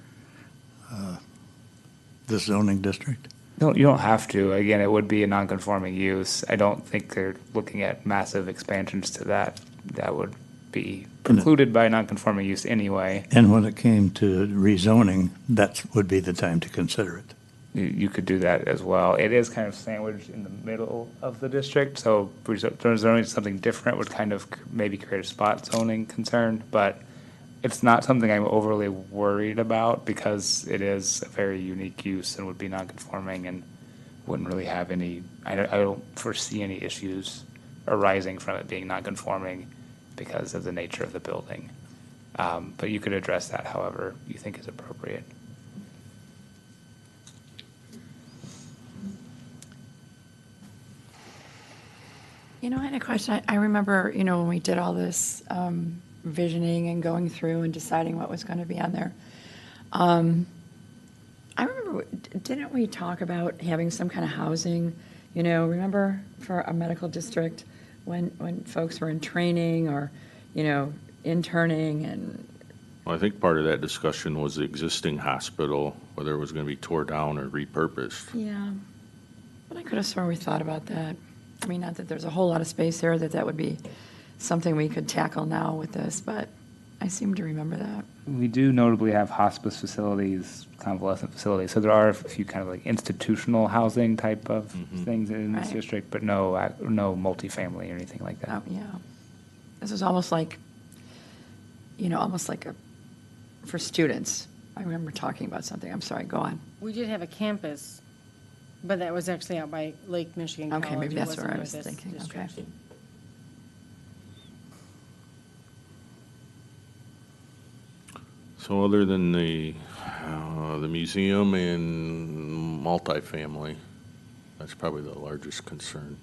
the zoning district? No, you don't have to. Again, it would be a non-conforming use. I don't think they're looking at massive expansions to that. That would be precluded by non-conforming use anyway. And when it came to rezoning, that would be the time to consider it. You could do that as well. It is kind of sandwiched in the middle of the district, so zoning something different would kind of maybe create a spot zoning concern, but it's not something I'm overly worried about because it is a very unique use and would be non-conforming and wouldn't really have any, I don't foresee any issues arising from it being non-conforming because of the nature of the building. But you could address that however you think is appropriate. You know, I had a question. I remember, you know, when we did all this visioning and going through and deciding what was going to be on there. I remember, didn't we talk about having some kind of housing, you know, remember for a medical district when folks were in training or, you know, interning and, Well, I think part of that discussion was the existing hospital, whether it was going to be tore down or repurposed. yeah. But I could have sworn we thought about that. I mean, not that there's a whole lot of space there, that would be something we could tackle now with this, but I seem to remember that. We do notably have hospice facilities, convalescent facilities, so there are a few kind of like institutional housing type of things in this Right. district, but no multifamily or anything like that. Oh, yeah. This was almost like, you know, almost like for students. I remember talking about something. I'm sorry, go on. We did have a campus, but that was actually out by Lake Michigan College. Okay, maybe It that's wasn't where I with was this thinking, district. okay. So other than the museum and multifamily, that's probably the largest concern,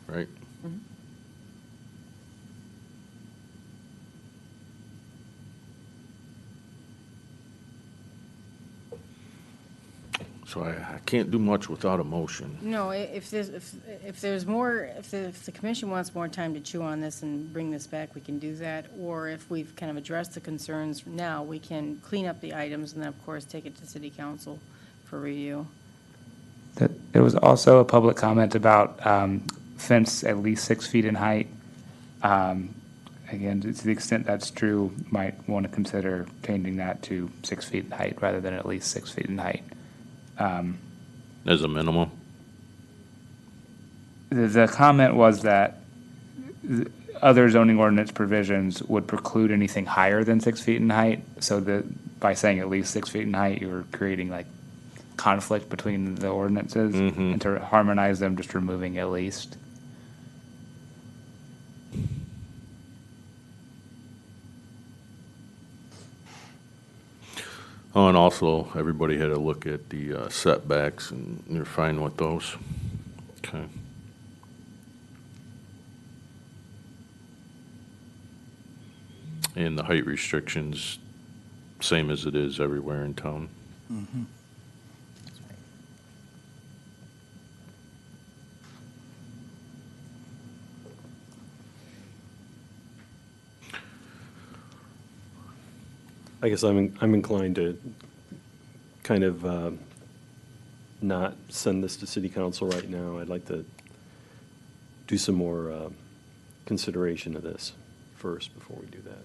right? So I can't do much without a motion. No, if there's more, if the commission wants more time to chew on this and bring this back, we can do that. Or if we've kind of addressed the concerns now, we can clean up the items and then, of course, take it to city council for review. There was also a public comment about fence at least 6 feet in height. Again, to the extent that's true, might want to consider changing that to 6 feet in height rather than at least 6 feet in height. As a minimum? The comment was that other zoning ordinance provisions would preclude anything higher than 6 feet in height. So that by saying at least 6 feet in height, you were creating like conflict between the ordinances. And to harmonize them, just removing at least. Oh, and also, everybody had a look at the setbacks, and you're fine with those? Okay. And the height restrictions, same as it is everywhere in town? I guess I'm inclined to kind of not send this to city council right now. I'd like to do some more consideration of this first before we do that.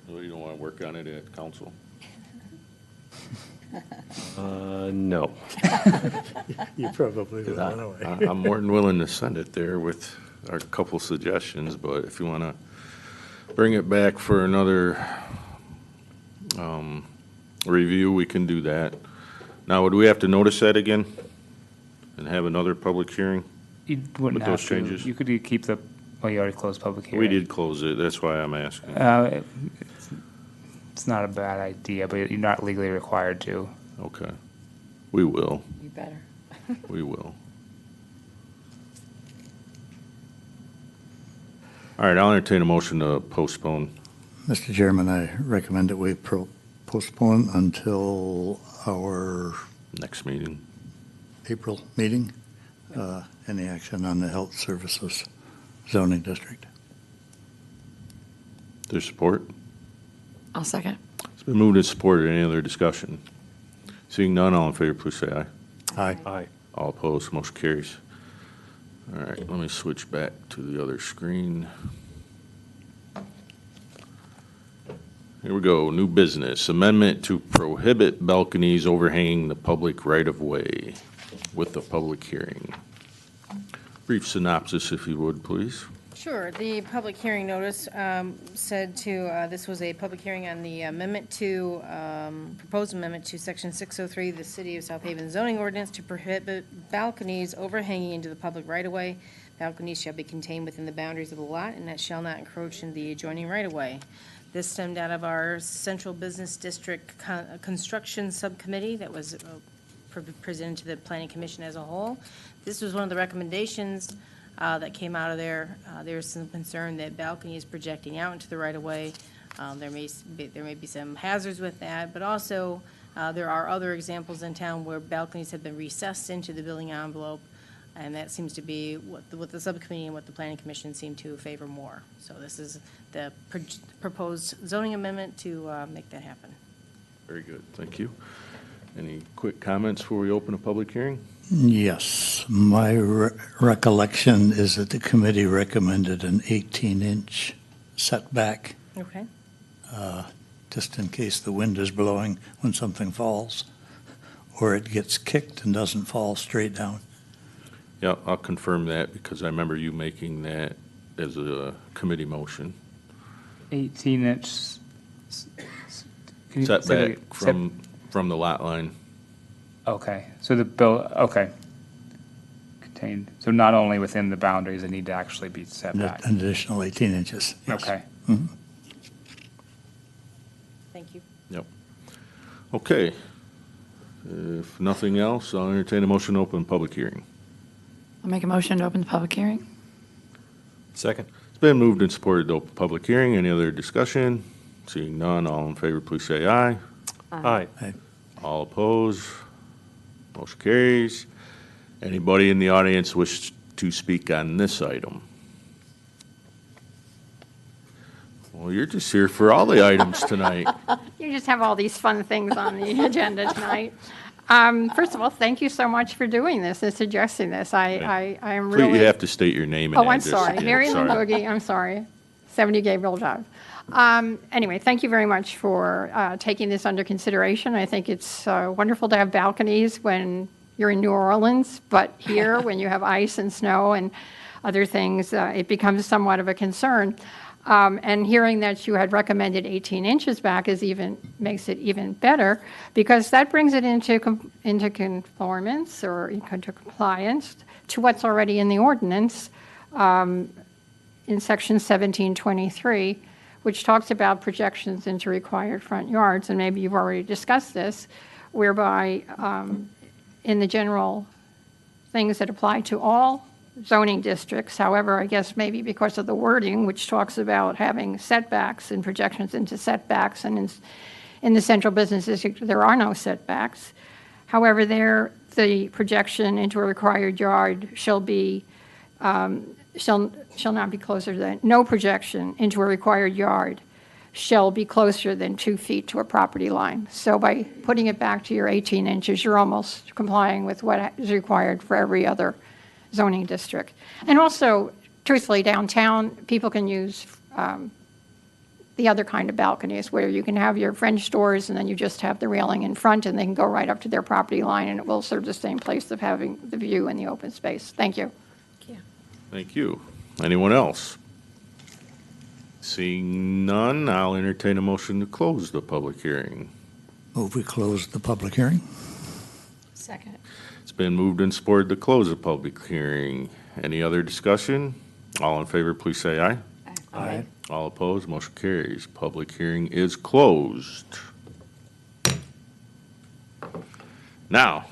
Well, you don't want to work on it at council? No. You probably will anyway. I'm more than willing to send it there with a couple suggestions, but if you want to bring it back for another review, we can do that. Now, would we have to notice that again and have another public hearing? You wouldn't With have those to. changes? You could keep the, well, you already closed public hearing. We did close it, that's why I'm asking. It's not a bad idea, but you're not legally required to. Okay. We will, You better. we will. All right, I'll entertain a motion to postpone. Mr. Chairman, I recommend that we postpone until our Next meeting. April meeting, any action on the health services zoning district. There's support? I'll second. It's been moved and supported. Any other discussion? Seeing none, all in favor, please say aye. Aye. Aye. All opposed, motion carries. All right, let me switch back to the other screen. Here we go, new business, amendment to prohibit balconies overhanging the public right-of-way with the public hearing. Brief synopsis, if you would, please. Sure. The public hearing notice said to, this was a public hearing on the proposed amendment to Section 603 of the City of South Haven zoning ordinance to prohibit balconies overhanging into the public right-of-way. Balconies shall be contained within the boundaries of the lot, and that shall not encroach into the adjoining right-of-way. This stemmed out of our Central Business District Construction Subcommittee that was presented to the Planning Commission as a whole. This was one of the recommendations that came out of there. There's some concern that balcony is projecting out into the right-of-way. There may be some hazards with that, but also there are other examples in town where balconies have been recessed into the building envelope, and that seems to be what the subcommittee and what the Planning Commission seem to favor more. So this is the proposed zoning amendment to make that happen. Very good, thank you. Any quick comments before we open a public hearing? Yes, my recollection is that the committee recommended an 18-inch setback, Okay. just in case the wind is blowing when something falls, or it gets kicked and doesn't fall straight down. Yeah, I'll confirm that because I remember you making that as a committee motion. 18-inch Setback from the lot line. Okay, so okay. Contained, so not only within the boundaries, they need to actually be set back. An additional 18 inches. Yes. Okay. Mhm. Thank you. Yep. Okay. If nothing else, I'll entertain a motion to open public hearing. I'll make a motion to open the public hearing. Second. It's been moved and supported to open public hearing. Any other discussion? Seeing none, all in favor, please say aye. Aye. All opposed? Motion carries. Anybody in the audience wish to speak on this item? Well, you're just here for all the items tonight. You just have all these fun things on the agenda tonight. First of all, thank you so much for doing this and suggesting this. I am Please, really. you have to state your name and Oh, I'm address sorry. again. Mary Lynn Sorry. Logie, I'm sorry. 70 Gabriel Drive. Anyway, thank you very much for taking this under consideration. I think it's wonderful to have balconies when you're in New Orleans, but here, when you have ice and snow and other things, it becomes somewhat of a concern. And hearing that you had recommended 18 inches back makes it even better, because that brings it into conformance or into compliance to what's already in the ordinance in section 1723, which talks about projections into required front yards, and maybe you've already discussed this, whereby in the general things that apply to all zoning districts. However, I guess maybe because of the wording, which talks about having setbacks and projections into setbacks, and in the central business district, there are no setbacks. However, there, the projection into a required yard shall not be closer than, no projection into a required yard shall be closer than 2 feet to a property line. So by putting it back to your 18 inches, you're almost complying with what is required for every other zoning district. And also, truthfully, downtown, people can use the other kind of balconies where you can have your French doors and then you just have the railing in front and they can go right up to their property line, and it will serve the same place of having the view and the open space. Thank you. Thank you. Anyone else? Seeing none, I'll entertain a motion to close the public hearing. Move we close the public hearing. Second. It's been moved and supported to close the public hearing. Any other discussion? All in favor, please say aye. Aye. All opposed, motion carries. Public hearing is closed. Now,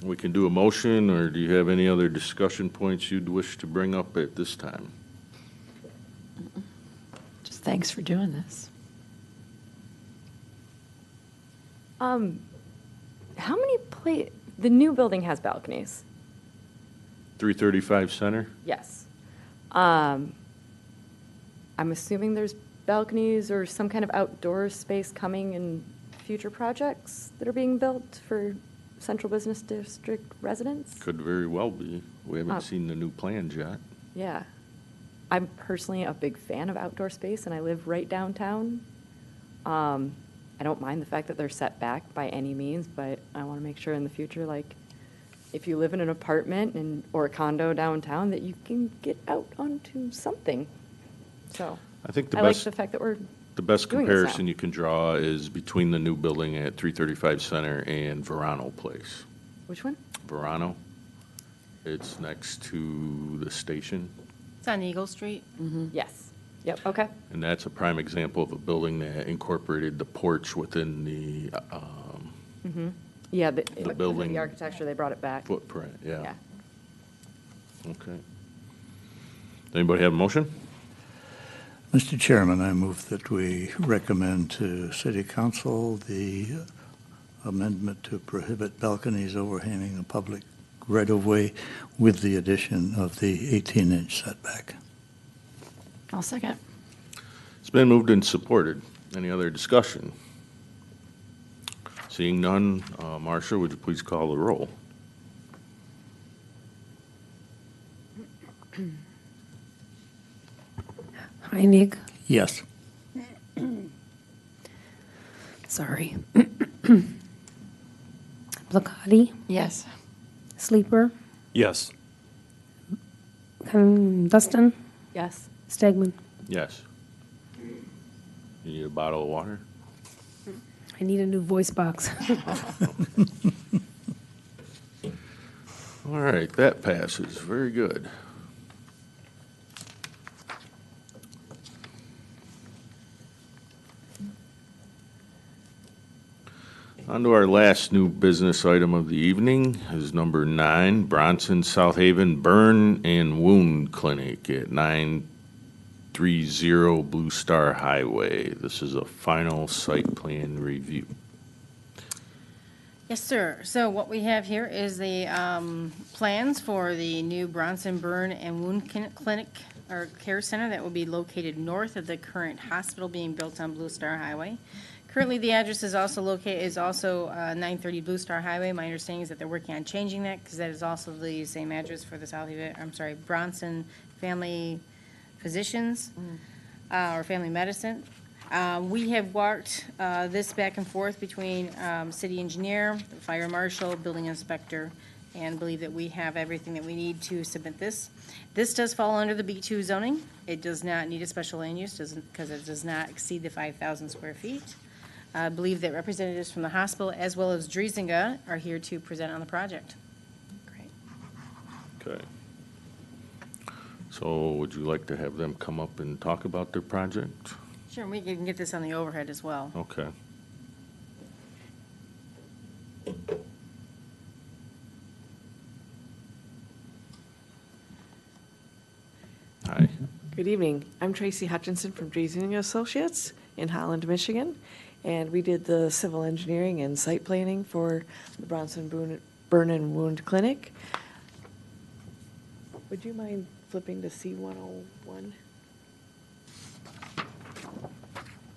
we can do a motion, or do you have any other discussion points you'd wish to bring up at this time? Just thanks for doing this. How many the new building has balconies? 335 Center? Yes. I'm assuming there's balconies or some kind of outdoor space coming in future projects that are being built for Central Business District residents? Could very well be. We haven't seen the new plans yet. Yeah. I'm personally a big fan of outdoor space, and I live right downtown. I don't mind the fact that they're set back by any means, but I want to make sure in the future, like, if you live in an apartment or a condo downtown, that you can get out onto something. So I think the I like best, the fact that we're the best doing this now. comparison you can draw is between the new building at 335 Center and Verano Place. Which one? Verano, it's next to the station, It's on Eagle Street. Yes. Yep, okay. and that's a prime example of a building that incorporated the porch within the Yeah, building- the architecture, they brought it back. footprint, yeah. Yeah. Okay. Anybody have a motion? Mr. Chairman, I move that we recommend to City Council the amendment to prohibit balconies overhanging a public right-of-way with the addition of the 18-inch setback. I'll second. It's been moved and supported. Any other discussion? Seeing none, Marcia, would you please call the roll? Heinig, Yes. sorry. Blakati, Yes. Sleeper, Yes. Dustin, Yes. Stegman. Yes. You need a bottle of water? I need a new voice box. All right, that passes. Very good. On to our last new business item of the evening is number 9, Bronson South Haven Burn and Wound Clinic at 930 Blue Star Highway. This is a final site plan review. Yes, sir. So what we have here is the plans for the new Bronson Burn and Wound Clinic or Care Center that will be located north of the current hospital being built on Blue Star Highway. Currently, the address is also 930 Blue Star Highway. My understanding is that they're working on changing that because that is also the same address for the Bronson Family Physicians or Family Medicine. We have walked this back and forth between city engineer, the fire marshal, building inspector, and believe that we have everything that we need to submit this. This does fall under the B2 zoning. It does not need a special land use because it does not exceed the 5,000 square feet. I believe that representatives from the hospital as well as Driesinga are here to present on the project. Great. Okay. So would you like to have them come up and talk about their project? Sure, we can get this on the overhead as well. Okay. Hi. Good evening. I'm Tracy Hutchinson from Driesinger Associates in Holland, Michigan, and we did the civil engineering and site planning for the Bronson Burn and Wound Clinic. Would you mind flipping to C101?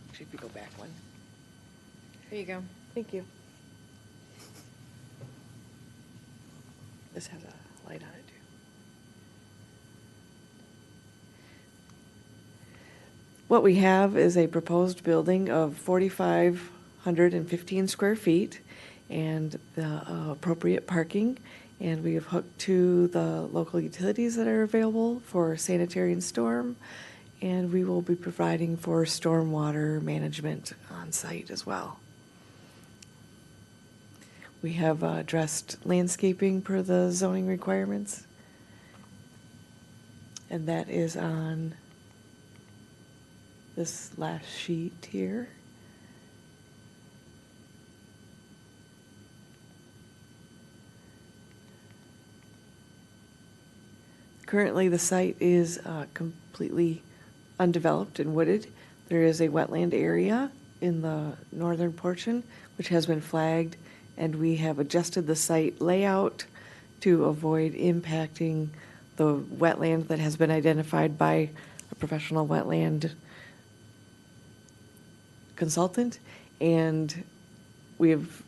Actually, if you go back one. Here you go. Thank you. This has a light on it, too. What we have is a proposed building of 4,515 square feet and the appropriate parking. And we have hooked to the local utilities that are available for sanitary and storm. And we will be providing for stormwater management on site as well. We have addressed landscaping per the zoning requirements. And that is on this last sheet here. Currently, the site is completely undeveloped and wooded. There is a wetland area in the northern portion, which has been flagged, and we have adjusted the site layout to avoid impacting the wetland that has been identified by a professional wetland consultant, and we have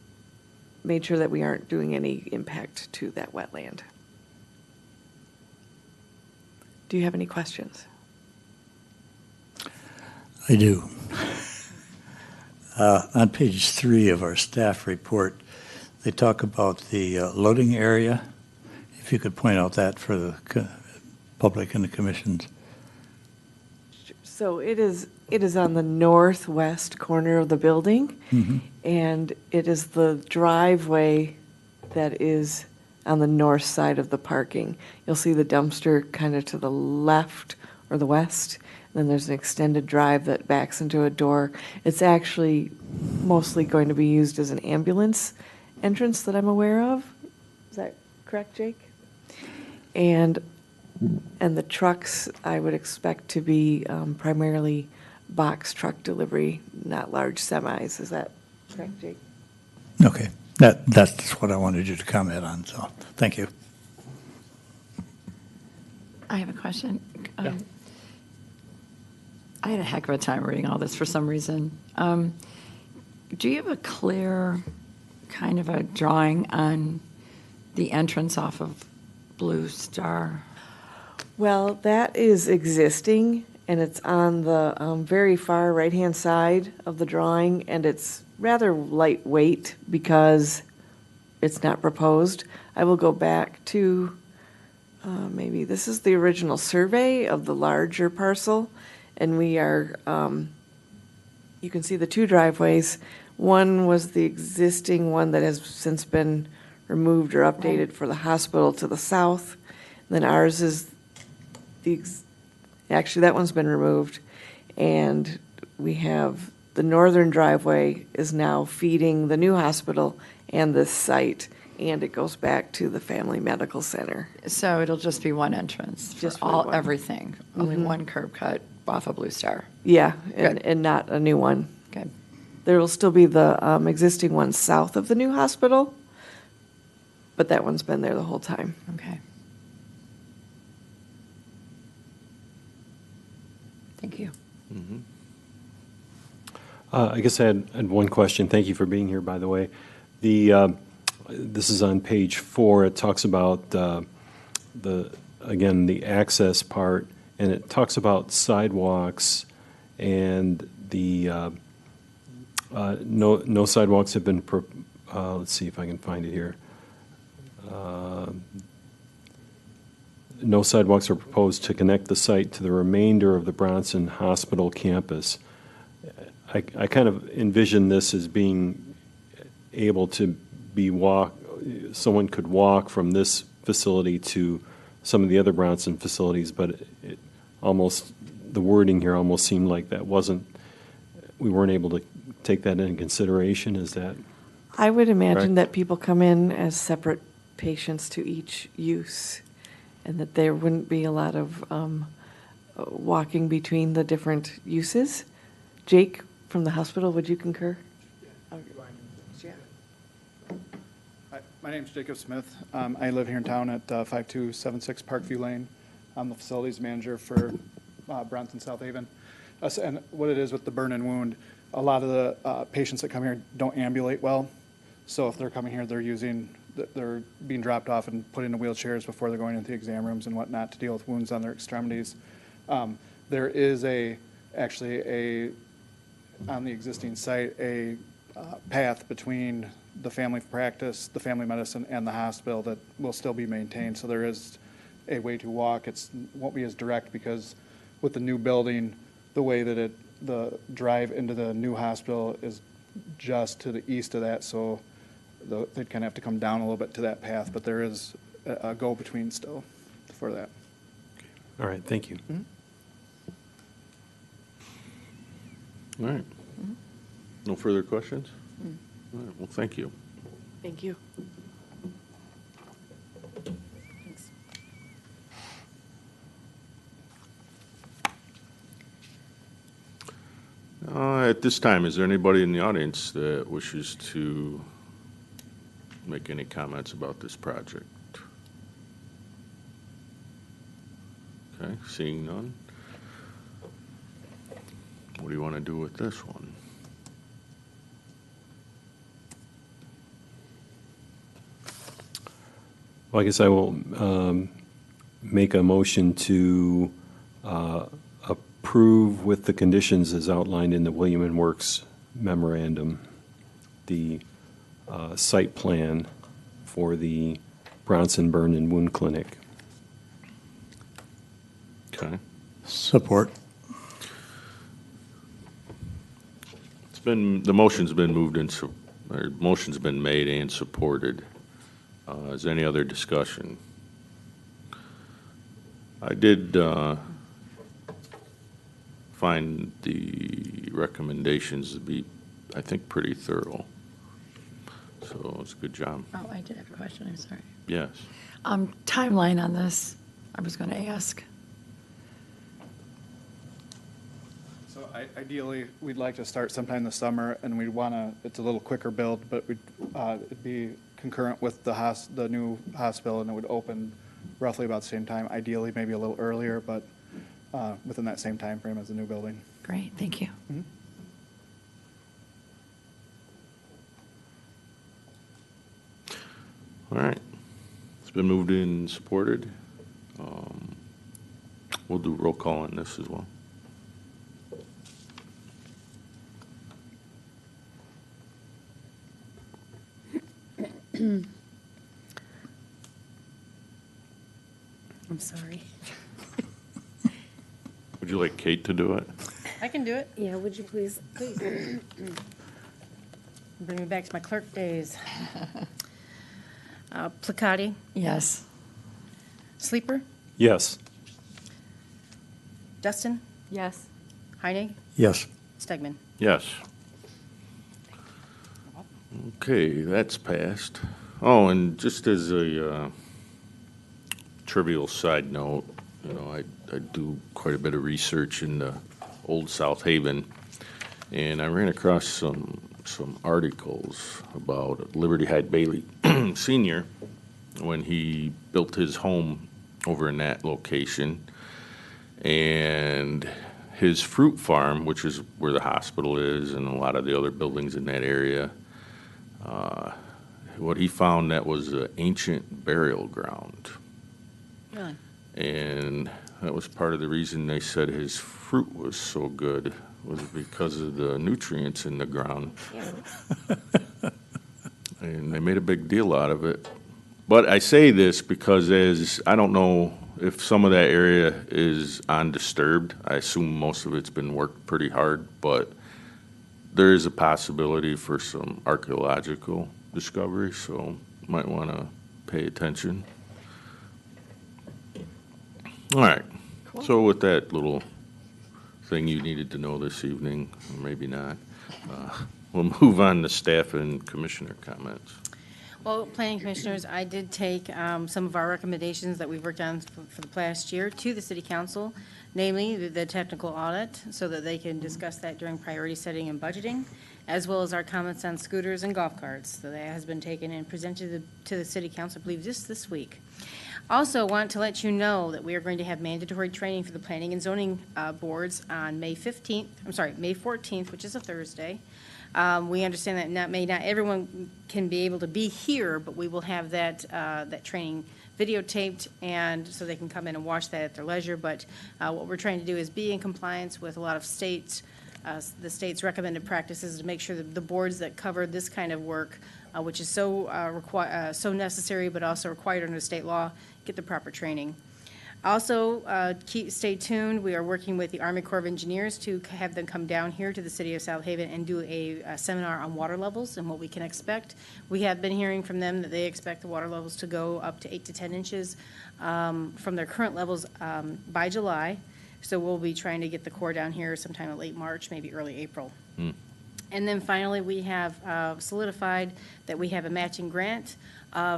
made sure that we aren't doing any impact to that wetland. Do you have any questions? I do. On page 3 of our staff report, they talk about the loading area if you could point out that for the public and the commissions. So it is on the northwest corner of the building, and it is the driveway that is on the north side of the parking. You'll see the dumpster kind of to the left or the west, and then there's an extended drive that backs into a door. It's actually mostly going to be used as an ambulance entrance that I'm aware of. Is that correct, Jake? And the trucks, I would expect to be primarily box truck delivery, not large semis. Is that correct, Jake? Okay, that's what I wanted you to comment on, so, thank you. I have a question. I had a heck of a time reading all this for some reason. Do you have a clear kind of a drawing on the entrance off of Blue Star? Well, that is existing, and it's on the very far right-hand side of the drawing, and it's rather lightweight because it's not proposed. I will go back to, maybe this is the original survey of the larger parcel, and we are, you can see the two driveways. One was the existing one that has since been removed or updated for the hospital to the south. Then ours is actually that one's been removed. And we have the northern driveway is now feeding the new hospital and this site, and it goes back to the Family Medical Center. So it'll just be one entrance for Just all, one. everything, only one curb cut off of Blue Star. Yeah, Good. and not a new one. Good. There will still be the existing one south of the new hospital, but that one's been there the whole time. Okay. Thank you. I guess I had one question. Thank you for being here, by the way. This is on page 4. It talks about the access part, and it talks about sidewalks, and the no sidewalks have been. Let's see if I can find it here. No sidewalks are proposed to connect the site to the remainder of the Bronson Hospital campus. I kind of envision this as being able to be someone could walk from this facility to some of the other Bronson facilities, but the wording here almost seemed like we weren't able to take that into consideration. Is that? I would imagine correct? that people come in as separate patients to each use, and that there wouldn't be a lot of walking between the different uses. Jake, from the hospital, would you concur? Hi, my name's Jacob Smith. I live here in town at 5276 Parkview Lane. I'm the facilities manager for Bronson South Haven. And what it is with the burn and wound, a lot of the patients that come here don't ambulate well. So if they're coming here, they're being dropped off and put into wheelchairs before they're going into the exam rooms and whatnot to deal with wounds on their extremities. There is on the existing site, a path between the family practice, the family medicine, and the hospital that will still be maintained. So there is a way to walk. It won't be as direct because with the new building, the way that the drive into the new hospital is just to the east of that. So they'd kind of have to come down a little bit to that path, but there is a go-between still for that. All right, thank you. All right. No further questions? All right, well, thank you. Thank you. At this time, is there anybody in the audience that wishes to make any comments about this project? Okay, seeing none. What do you want to do with this one? Well, I guess I will make a motion to approve with the conditions as outlined in the William and Works memorandum, the site plan for the Bronson Burn and Wound Clinic. Okay. Support. The motion's been moved and, or motion's been made and supported. Is there any other discussion? I did find the recommendations to be, I think, pretty thorough. So it's a good job. Oh, I did have a question, I'm sorry. Yes. Timeline on this, I was going to ask. So ideally, we'd like to start sometime this summer, and we'd want to, it's a little quicker build, but it'd be concurrent with the new hospital, and it would open roughly about the same time, ideally maybe a little earlier, but within that same time frame as the new building. Great, thank you. All right. It's been moved and supported. We'll do roll call on this as well. I'm sorry. Would you like Kate to do it? I can do it. Yeah, would you please? Please. Bring me back to my clerk days. Placati, Yes. Sleeper, Yes. Dustin, Yes. Heinig, Yes. Stegman. Yes. Okay, that's passed. Oh, and just as a trivial side note, you know, I do quite a bit of research in the old South Haven, and I ran across some articles about Liberty Hyde Bailey Sr. when he built his home over in that location, and his fruit farm, which is where the hospital is and a lot of the other buildings in that area, what he found, that was an ancient burial ground. Really? And that was part of the reason they said his fruit was so good, was because of the nutrients in the ground. And they made a big deal out of it. But I say this because I don't know if some of that area is undisturbed. I assume most of it's been worked pretty hard, but there is a possibility for some archaeological discovery, so might want to pay attention. All right. So with that little thing you needed to know this evening, or maybe not, we'll move on to staff and commissioner comments. Well, planning commissioners, I did take some of our recommendations that we've worked on for the past year to the city council, namely the technical audit, so that they can discuss that during priority setting and budgeting, as well as our comments on scooters and golf carts. So that has been taken and presented to the city council, I believe, just this week. Also, want to let you know that we are going to have mandatory training for the planning and zoning boards on May 14th, which is a Thursday. We understand that not everyone can be able to be here, but we will have that training videotaped, and so they can come in and watch that at their leisure. But what we're trying to do is be in compliance with a lot of the state's recommended practices to make sure that the boards that cover this kind of work, which is so necessary but also required under state law, get the proper training. Also, stay tuned. We are working with the Army Corps of Engineers to have them come down here to the city of South Haven and do a seminar on water levels and what we can expect. We have been hearing from them that they expect the water levels to go up to 8 to 10 inches from their current levels by July. So we'll be trying to get the Corps down here sometime in late March, maybe early April. And then finally, we have solidified that we have a matching grant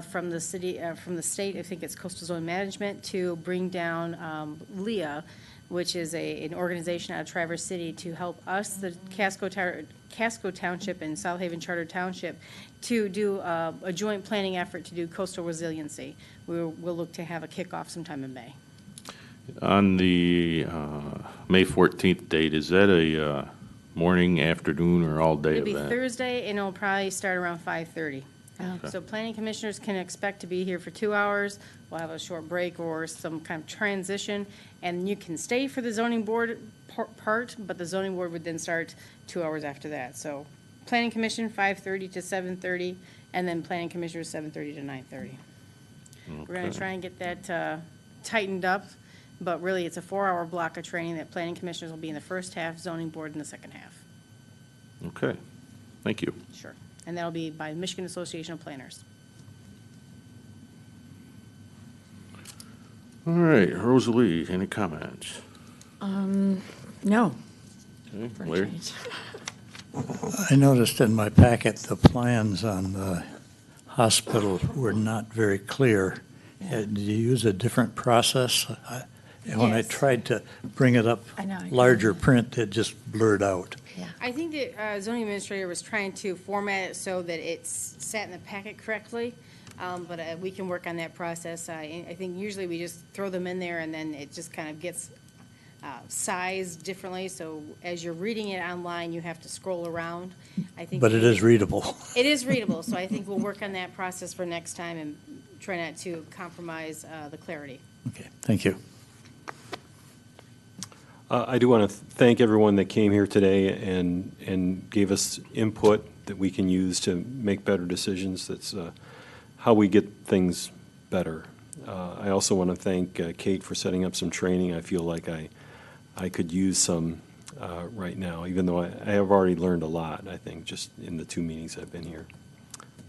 from the city, from the state, I think it's Coastal Zone Management, to bring down LEA, which is an organization out of Traverse City, to help us, the Casco Township and South Haven Charter Township, to do a joint planning effort to do coastal resiliency. We'll look to have a kickoff sometime in May. On the May 14th date, is that a morning, afternoon, or all-day It'll be event? Thursday, and it'll probably start around 5:30. Okay. So planning commissioners can expect to be here for 2 hours. We'll have a short break or some kind of transition, and you can stay for the zoning board part, but the zoning board would then start 2 hours after that. So planning commission, 5:30 to 7:30, and then planning commissioners, 7:30 to 9:30. We're going Okay. to try and get that tightened up, but really, it's a 4-hour block of training that planning commissioners will be in the first half, zoning board in the second half. Okay, thank you. Sure. And that'll be by Michigan Association of Planners. All right, Rosalie, any comments? No. Okay, for a Larry? change. I noticed in my packet, the plans on the hospital were not very clear. Did you use a different process? When I Yes. tried to bring it up I know, I larger couldn't. print, it just blurred out. I think the zoning administrator was trying to format it so that it's sat in the packet correctly, but we can work on that process. I think usually we just throw them in there and then it just kind of gets sized differently, so as you're reading it online, you have to scroll around. I think. But it is readable. It is readable, so I think we'll work on that process for next time and try not to compromise the clarity. Okay, thank you. I do want to thank everyone that came here today and gave us input that we can use to make better decisions. That's how we get things better. I also want to thank Kate for setting up some training. I feel like I could use some right now, even though I have already learned a lot, I think, just in the 2 meetings I've been here.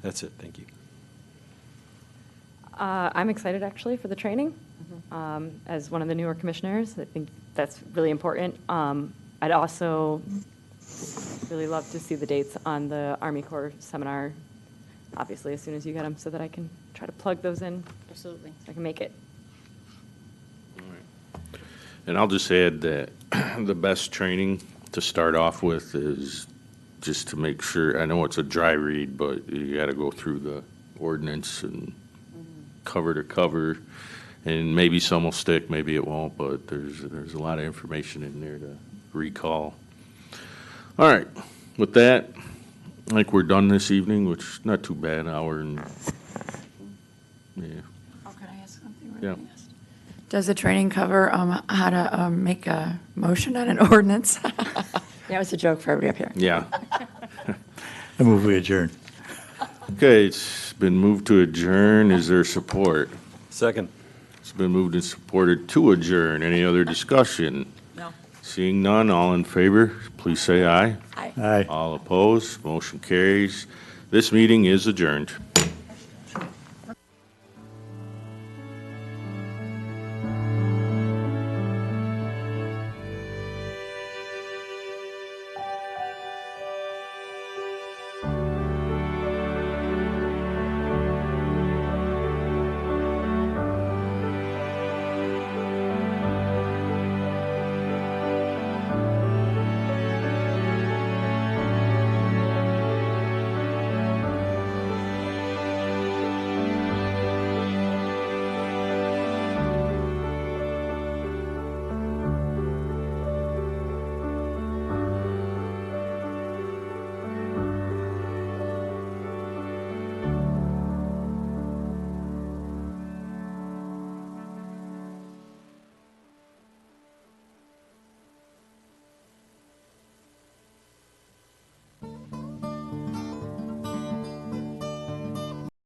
That's it. Thank you. I'm excited, actually, for the training. As one of the newer commissioners, I think that's really important. I'd also really love to see the dates on the Army Corps seminar, obviously, as soon as you get them, so that I can try to plug those in. Absolutely. So I can make it. And I'll just add that the best training to start off with is just to make sure, I know it's a dry read, but you got to go through the ordinance and cover to cover, and maybe some will stick, maybe it won't, but there's a lot of information in there to recall. All right, with that, I think we're done this evening, which is not too bad, an hour and, yeah. Oh, could I ask something? Yeah. really fast? Does the training cover how to make a motion on an ordinance? That was a joke for everybody up here. Yeah. I move we adjourn. Okay, it's been moved to adjourn. Is there support? Second. It's been moved and supported to adjourn. Any other discussion? No. Seeing none, all in favor, please say aye. Aye. Aye. All opposed, motion carries. This meeting is adjourned.